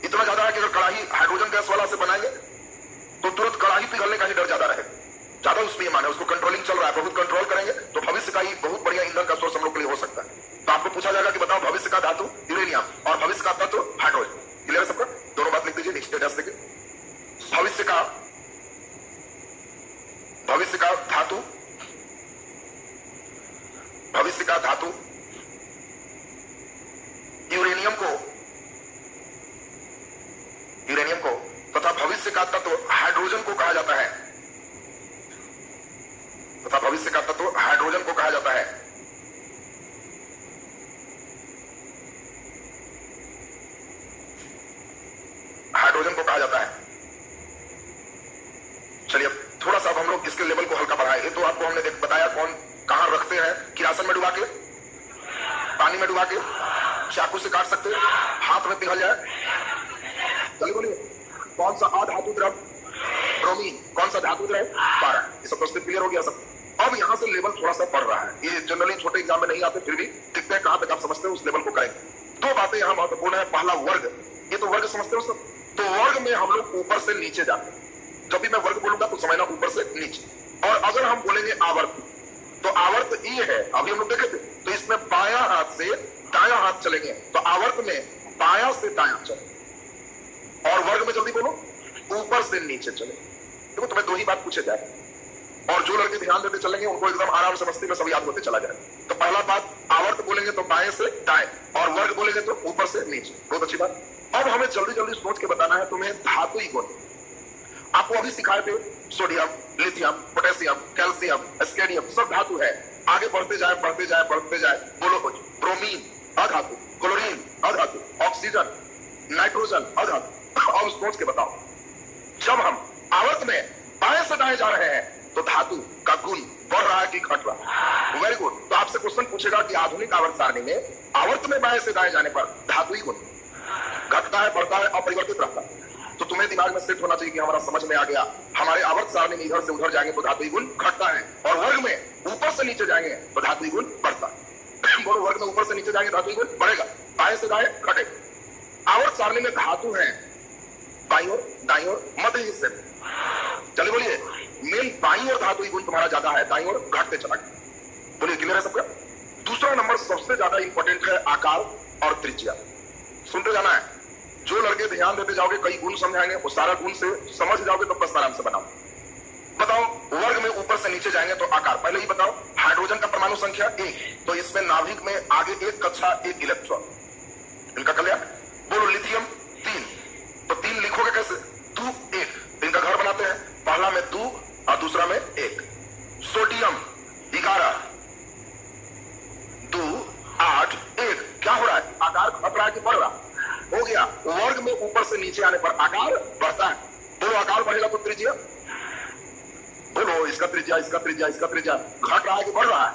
इतना ज्यादा है कि अगर कढ़ाई हाइड्रोजन गैस वाला से बनाएंगे तो तुरंत कढ़ाई पिघलने का ही डर ज्यादा रहे। ज्यादा उष्मीय मान है, उसको कंट्रोलिंग चल रहा है, बहुत कंट्रोल करेंगे तो भविष्य का ही बहुत बढ़िया ईंधन का सोर्स हम लोग के लिए हो सकता है। तो आपको पूछा जाएगा कि बताओ भविष्य का धातु यूरेनियम और भविष्य का तत्व हाइड्रोजन। क्लियर है सबका? दोनों बात लिख दीजिए नीचे डेस्क पे। भविष्य का धातु, भविष्य का धातु यूरेनियम को तथा भविष्य का तत्व हाइड्रोजन को कहा जाता है, तथा भविष्य का तत्व हाइड्रोजन को कहा जाता है। हाइड्रोजन को कहा जाता है। चलिए अब थोड़ा सा हम लोग इसके लेवल को हल्का बढ़ाएंगे। तो आपको हमने बताया कौन कहां रखते हैं, किरासन में डुबा के, पानी में डुबा के, चाकू से काट सकते हैं, हाथ में पिघल जाए। चलिए बोलिए कौन सा अधातु द्रव? ब्रोमीन। कौन सा धातु द्रव? पारा। ये सब क्वेश्चन क्लियर हो गया सब। अब यहां से लेवल थोड़ा सा बढ़ रहा है। ये जनरली छोटे एग्जाम में नहीं आते, फिर भी दिखते हैं कहां तक आप समझते हो, उस लेवल को करेंगे। दो बातें यहां महत्वपूर्ण है। पहला वर्ग, ये तो वर्ग समझते हो सब। तो वर्ग में हम लोग ऊपर से नीचे जाते हैं। जब भी मैं वर्ग बोलूंगा तो समझना ऊपर से नीचे। और अगर हम बोलेंगे आवर्त, तो आवर्त ये है, अभी हम लोग देखे थे, तो इसमें बायां हाथ से दायां हाथ चलेंगे, तो आवर्त में बायां से दायां चले। और वर्ग में जल्दी बोलो, ऊपर से नीचे चले। देखो तुम्हें दो ही बात पूछे जाए और जो लड़के ध्यान देते चलेंगे उनको एकदम आराम से मस्ती में सब याद होते चला जाए। तो पहला बात, आवर्त बोलेंगे तो बाएं से दाएं और वर्ग बोलेंगे तो ऊपर से नीचे। बहुत अच्छी बात। अब हमें जल्दी जल्दी सोच के बताना है तुम्हें धातुई गुण। आपको अभी सिखाए थे सोडियम, लिथियम, पोटेशियम, कैल्शियम, स्केडियम, सब धातु है। आगे बढ़ते जाए बढ़ते जाए बढ़ते जाए, बोलो कुछ। ब्रोमीन अधातु, क्लोरीन अधातु, ऑक्सीजन, नाइट्रोजन अधातु। अब सोच के बताओ, जब हम आवर्त में बाएं से दाएं जा रहे हैं तो धातु का गुण बढ़ रहा है कि घट रहा है? Very good. तो आपसे क्वेश्चन पूछेगा कि आधुनिक आवर्त सारणी में आवर्त में बाएं से दाएं जाने पर धातुई गुण घटता है, बढ़ता है, अपरिवर्तित रहता है। तो तुम्हें दिमाग में सेट होना चाहिए कि हमारा समझ में आ गया, हमारे आवर्त सारणी में इधर से उधर जाएंगे तो धातुई गुण घटता है, और वर्ग में ऊपर से नीचे जाएंगे तो धातुई गुण बढ़ता है। बोलो, वर्ग में ऊपर से नीचे जाएंगे धातुई गुण बढ़ेगा, बाएं से दाएं घटेगा। आवर्त सारणी में धातु है बाईं ओर, दाईं ओर, मध्य हिस्से में। चलिए बोलिए, मेन बाईं ओर धातुई गुण तुम्हारा ज्यादा है, दाईं ओर घटते चला गया। बोलिए क्लियर है सबका? दूसरा नंबर सबसे ज्यादा इंपॉर्टेंट है आकार और त्रिज्या। सुनते जाना है। जो लड़के ध्यान देते जाओगे, कई गुण समझाएंगे, वो सारा गुण से समझ जाओगे तो बस आराम से बनाओ। बताओ, वर्ग में ऊपर से नीचे जाएंगे तो आकार। पहले ही बताओ, हाइड्रोजन का परमाणु संख्या 1, तो इसमें नाभिक में आगे 1 कक्षा 1 इलेक्ट्रॉन, इनका कल्याण। बोलो, लिथियम 3, तो 3 लिखोगे कैसे? 2 1, इनका घर बनाते हैं, पहला में 2 और दूसरा में 1। सोडियम 11, 2 8 1, क्या हो रहा है? आकार घट रहा है कि बढ़ रहा? हो गया। वर्ग में ऊपर से नीचे आने पर आकार बढ़ता है। बोलो आकार बढ़ेगा तो त्रिज्या, बोलो इसका त्रिज्या, इसका त्रिज्या, इसका त्रिज्या घट रहा है कि बढ़ रहा है?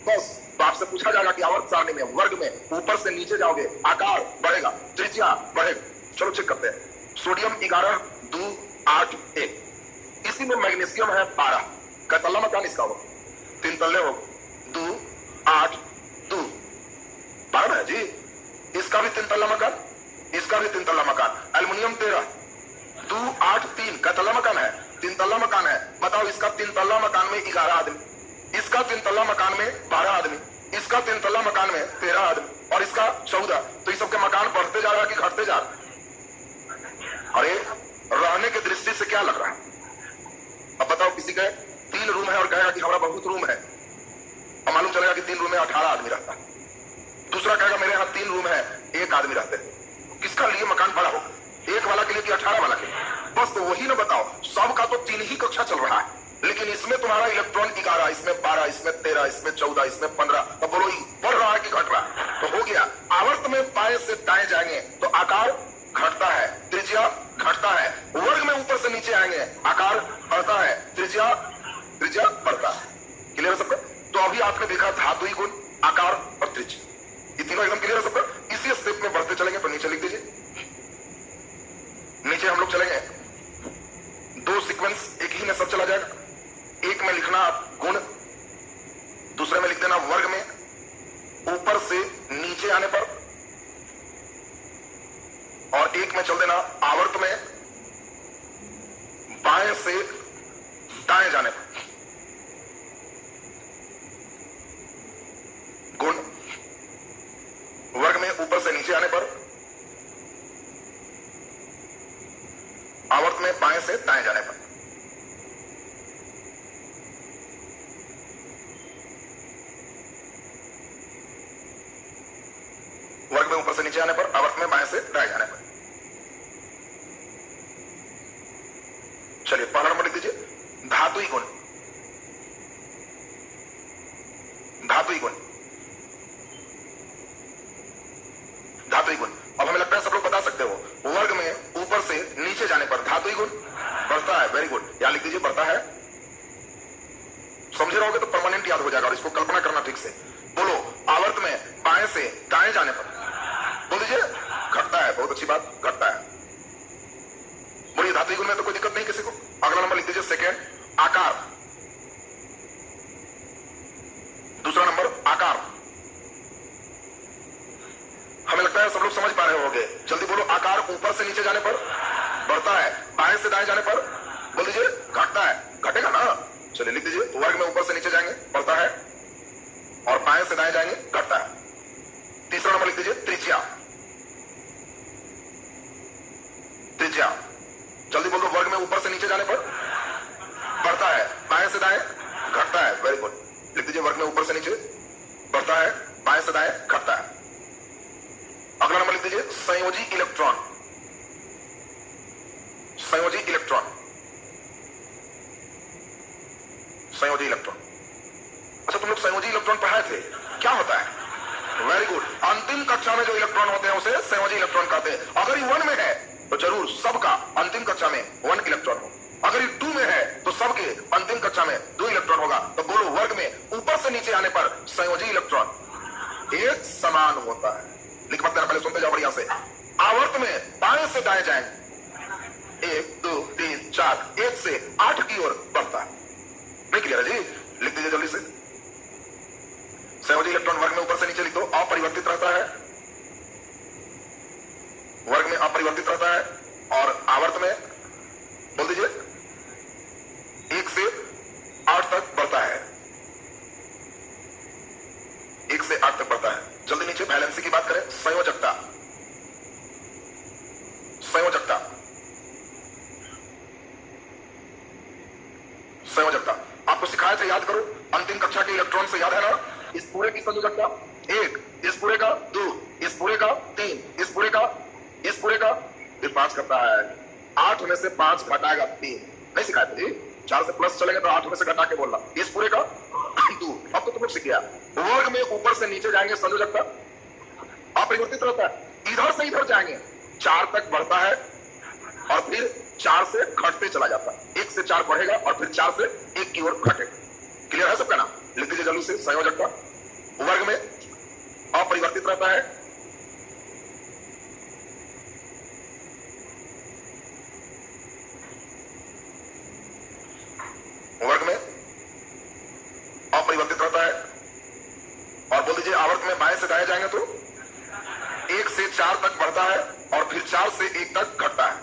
बस तो आपसे पूछा जाएगा कि आवर्त सारणी में वर्ग में ऊपर से नीचे जाओगे आकार बढ़ेगा, त्रिज्या बढ़ेगा। चलो चेक करते हैं। सोडियम 11 2 8 1, इसी में मैग्नीशियम है 12, कैतल्ला मकान इसका हो, 3 तल्ले हो, 2 8 2 12 है जी। इसका भी 3 तल्ला मकान, इसका भी 3 तल्ला मकान। एल्युमिनियम 13 2 8 3, कैतल्ला मकान है, 3 तल्ला मकान है। बताओ इसका 3 तल्ला मकान में 11 आदमी, इसका 3 तल्ला मकान में 12 आदमी, इसका 3 तल्ला मकान में 13 आदमी और इसका 14। तो इस सबके मकान बढ़ते जा रहा है कि घटते जा रहा है? अरे रहने की दृष्टि से क्या लग रहा है? अब बताओ किसी के 3 रूम है और कहेगा कि हमारा बहुत रूम है, अब मालूम चलेगा कि 3 रूम में 18 आदमी रहता है। दूसरा कहेगा मेरे यहाँ 3 रूम है 1 आदमी रहते हैं। किसका लिए मकान बड़ा हो, 1 वाला के लिए कि 18 वाला के लिए? बस तो वही ना बताओ, सबका तो 3 ही कक्षा चल रहा है, लेकिन इसमें तुम्हारा इलेक्ट्रॉन 11, इसमें 12, इसमें 13, इसमें 14, इसमें 15। तो बोलो बढ़ रहा है कि घट रहा है? तो हो गया। आवर्त में बाएं से दाएं जाएंगे तो आकार घटता है, त्रिज्या घटता है। वर्ग में ऊपर से नीचे आएंगे आकार बढ़ता है, त्रिज्या बढ़ता है। क्लियर है सबको? तो अभी आपने देखा धातुई गुण, आकार और त्रिज्या, ये तीनों एकदम क्लियर है सबको? इसी स्टेप में बढ़ते चलेंगे। तो नीचे लिख दीजिए, नीचे हम लोग चलेंगे, 2 सीक्वेंस एक ही में सब चला जाएगा। एक में लिखना गुण, दूसरे में लिख देना वर्ग में ऊपर से नीचे आने पर, और एक में चल देना आवर्त में बाएं से दाएं जाने पर। गुण वर्ग में ऊपर से नीचे आने पर, आवर्त में बाएं से दाएं जाने पर। वर्ग में ऊपर से नीचे आने पर, आवर्त में बाएं से दाएं जाने पर। चलिए पहला नंबर लिख दीजिए, धातुई गुण। धातुई गुण, धातुई गुण। अब हमें लगता है सब लोग बता सकते हो, वर्ग में ऊपर से नीचे जाने पर धातुई गुण बढ़ता है। वेरी गुड, यहां लिख दीजिए बढ़ता है। समझे रहोगे तो परमानेंट याद हो जाएगा, और इसको कल्पना करना ठीक से। बोलो आवर्त में बाएं से दाएं जाने पर, बोल दीजिए घटता है। बहुत अच्छी बात, घटता है। बोलिए धातुई गुण में तो कोई दिक्कत नहीं किसी को। अगला नंबर लिख दीजिए सेकेंड, आकार। दूसरा नंबर आकार। हमें लगता है सब लोग समझ पा रहे होंगे। जल्दी बोलो, आकार ऊपर से नीचे जाने पर बढ़ता है, बाएं से दाएं जाने पर बोल दीजिए घटता है। घटेगा ना? चलिए लिख दीजिए, वर्ग में ऊपर से नीचे जाएंगे बढ़ता है, और बाएं से दाएं जाएंगे घटता है। तीसरा नंबर लिख दीजिए त्रिज्या। त्रिज्या जल्दी बोल दो, वर्ग में ऊपर से नीचे जाने पर बढ़ता है, बाएं से दाएं घटता है। वेरी गुड, लिख दीजिए वर्ग में ऊपर से नीचे बढ़ता है, बाएं से दाएं घटता है। अगला नंबर लिख दीजिए संयोजी इलेक्ट्रॉन। संयोजी इलेक्ट्रॉन, संयोजी इलेक्ट्रॉन। अच्छा तुम लोग संयोजी इलेक्ट्रॉन पढ़ाए थे, क्या होता है? वेरी गुड, अंतिम कक्षा में जो इलेक्ट्रॉन होते हैं उसे संयोजी इलेक्ट्रॉन कहते हैं। अगर ये 1 में है तो जरूर सबका अंतिम कक्षा में 1 इलेक्ट्रॉन हो। अगर ये 2 में है तो सबके अंतिम कक्षा में 2 इलेक्ट्रॉन होगा। तो बोलो वर्ग में ऊपर से नीचे आने पर संयोजी इलेक्ट्रॉन एक समान होता है। लिख मत देना, पहले सुनते जाओ बढ़िया से। आवर्त में बाएं से दाएं जाएंगे, 1 2 3 4, 1 से 8 की ओर बढ़ता है। नहीं क्लियर है जी? लिख दीजिए जल्दी से। संयोजी इलेक्ट्रॉन वर्ग में ऊपर से नीचे लिख दो, अपरिवर्तित रहता है। वर्ग में अपरिवर्तित रहता है, और आवर्त में बोल दीजिए 1 से 8 तक बढ़ता है। 1 से 8 तक बढ़ता है। जल्दी नीचे वैलेंसी की बात करें, संयोजकता। संयोजकता, संयोजकता आपको सिखाया था, याद करो अंतिम कक्षा के इलेक्ट्रॉन से, याद है ना? इस पूरे की संयोजकता 1, इस पूरे का 2, इस पूरे का 3, इस पूरे का, इस पूरे का फिर 5 करता है। 8 में से 5 घटाएगा 3। नहीं सिखाया था जी? 4 से प्लस चलेगा तो 8 में से घटा के बोलना। इस पूरे का 2, अब तो तुम लोग सीख गया। वर्ग में ऊपर से नीचे जाएंगे संयोजकता अपरिवर्तित रहता है, इधर से इधर जाएंगे 4 तक बढ़ता है और फिर 4 से घटते चला जाता है। 1 से 4 बढ़ेगा और फिर 4 से 1 की ओर घटेगा। क्लियर है सबका? नाम लिख दीजिए जल्दी से। संयोजकता वर्ग में अपरिवर्तित रहता है, वर्ग में अपरिवर्तित रहता है। और बोल दीजिए आवर्त में बाएं से दाएं जाएंगे तो 1 से 4 तक बढ़ता है और फिर 4 से 1 तक घटता है।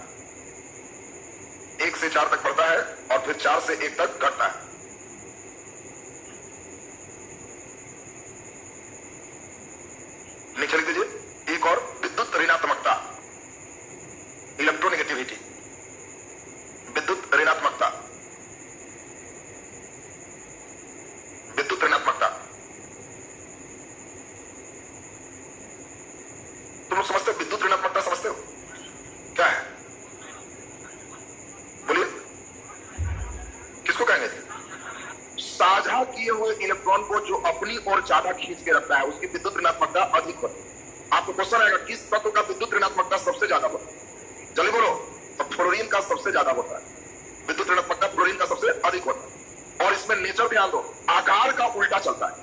1 से 4 तक बढ़ता है और फिर 4 से 1 तक घटता है। नीचे लिख दीजिए एक और, विद्युत ऋणात्मकता, इलेक्ट्रोनेगेटिविटी, विद्युत ऋणात्मकता, विद्युत ऋणात्मकता। तुम लोग समझते हो विद्युत ऋणात्मकता? समझते हो क्या है? बोलिए, किसको कहेंगे? साझा किए हुए इलेक्ट्रॉन को जो अपनी ओर ज्यादा खींच के रखता है उसकी विद्युत ऋणात्मकता अधिक होती है। आपको क्वेश्चन आएगा किस तत्व का विद्युत ऋणात्मकता सबसे ज्यादा होता है? जल्दी बोलो। तो फ्लोरीन का सबसे ज्यादा होता है, विद्युत ऋणात्मकता फ्लोरीन का सबसे अधिक होता है। और इसमें नेचर ध्यान दो, आकार का उल्टा चलता है।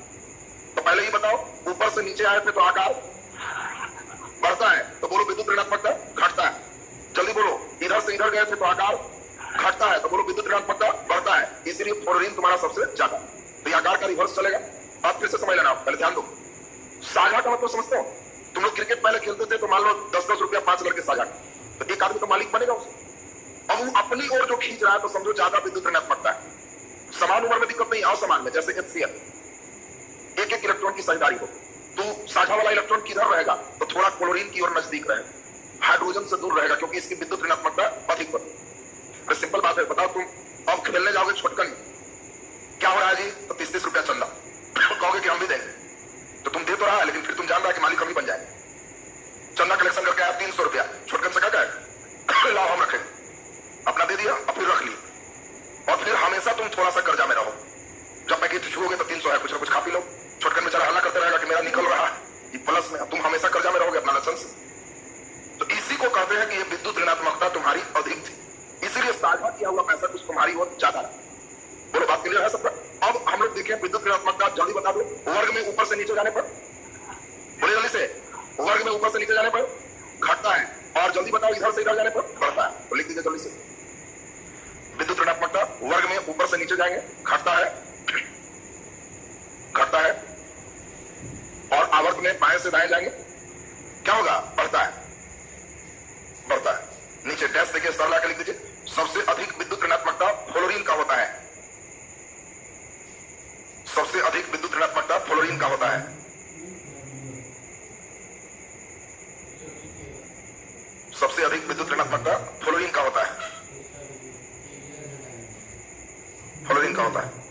तो पहले ही बताओ, ऊपर से नीचे आए थे तो आकार बढ़ता है, तो बोलो विद्युत ऋणात्मकता घटता है। जल्दी बोलो, इधर से इधर गए थे तो आकार घटता है, तो बोलो विद्युत ऋणात्मकता बढ़ता है। इसीलिए फ्लोरीन तुम्हारा सबसे ज्यादा। तो ये आकार का रिवर्स चलेगा। आप फिर से समझ लेना, पहले ध्यान दो। साझा का मतलब समझते हो? तुम लोग क्रिकेट पहले खेलते थे तो मान लो 10-10 रुपया 5 लड़के साझा, तो एक आदमी तो मालिक बनेगा उससे। अब वो अपनी ओर जो खींच रहा है तो समझो ज्यादा विद्युत ऋणात्मकता है। समान उम्र में दिक्कत नहीं, असमान में, जैसे HCl, एक एक इलेक्ट्रॉन की साझेदारी हो, तो साझा वाला इलेक्ट्रॉन किधर रहेगा? तो थोड़ा क्लोरीन की ओर नजदीक रहेगा, हाइड्रोजन से दूर रहेगा, क्योंकि इसकी विद्युत ऋणात्मकता अधिक होती है। सिंपल बात है। बताओ तुम अब खेलने जाओगे छुटकन, क्या हो रहा है जी? तो 30-30 रुपया चंदा। कहोगे कि हम भी देंगे, तो तुम दे तो रहा है लेकिन फिर तुम जान रहा है कि मालिक हम ही बन जाए। चंदा कलेक्शन करके आया 300 रुपया, छुटकन से क्या है लाओ हम रखें, अपना दे दिया और फिर रख लिया। और फिर हमेशा तुम थोड़ा सा कर्जा में रहो। जब पैकेट छुओगे तो 300 है, कुछ ना कुछ खा पी लो। छुटकन में चला हल्ला करते रहेगा कि मेरा निकल रहा है ये प्लस में, तुम हमेशा कर्जा में रहोगे अपना लक्षण से। तो इसी को कहते हैं कि ये विद्युत ऋणात्मकता तुम्हारी अधिक थी, इसीलिए साझा किया हुआ पैसा कुछ तुम्हारी ओर ज्यादा है। बोलो बात क्लियर है सबका? अब हम लोग देखें विद्युत ऋणात्मकता, जल्दी बता दो। वर्ग में ऊपर से नीचे जाने पर, बोले जल्दी से, वर्ग में ऊपर से नीचे जाने पर घटता है, और जल्दी बताओ इधर से इधर जाने पर बढ़ता है। तो लिख दीजिए जल्दी से, विद्युत ऋणात्मकता वर्ग में ऊपर से नीचे जाएंगे घटता है, घटता है। और आवर्त में बाएं से दाएं जाएंगे क्या होगा? बढ़ता है, बढ़ता है। नीचे डैश देखिए, स्तर लाकर लिख दीजिए, सबसे अधिक विद्युत ऋणात्मकता फ्लोरीन का होता है, सबसे अधिक विद्युत ऋणात्मकता फ्लोरीन का होता है। सबसे अधिक विद्युत ऋणात्मकता फ्लोरीन का होता है, फ्लोरीन का होता है।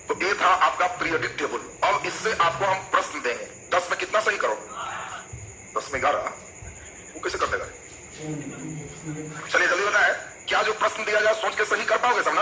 तो ये था आपका पीरियोडिक टेबल। अब इससे आपको हम प्रश्न देंगे। 10 में कितना सही करो? 10 में 11। वो कैसे कर देगा? चलिए जल्दी बताएं, क्या जो प्रश्न दिया जाए सोच के सही कर पाओगे सब?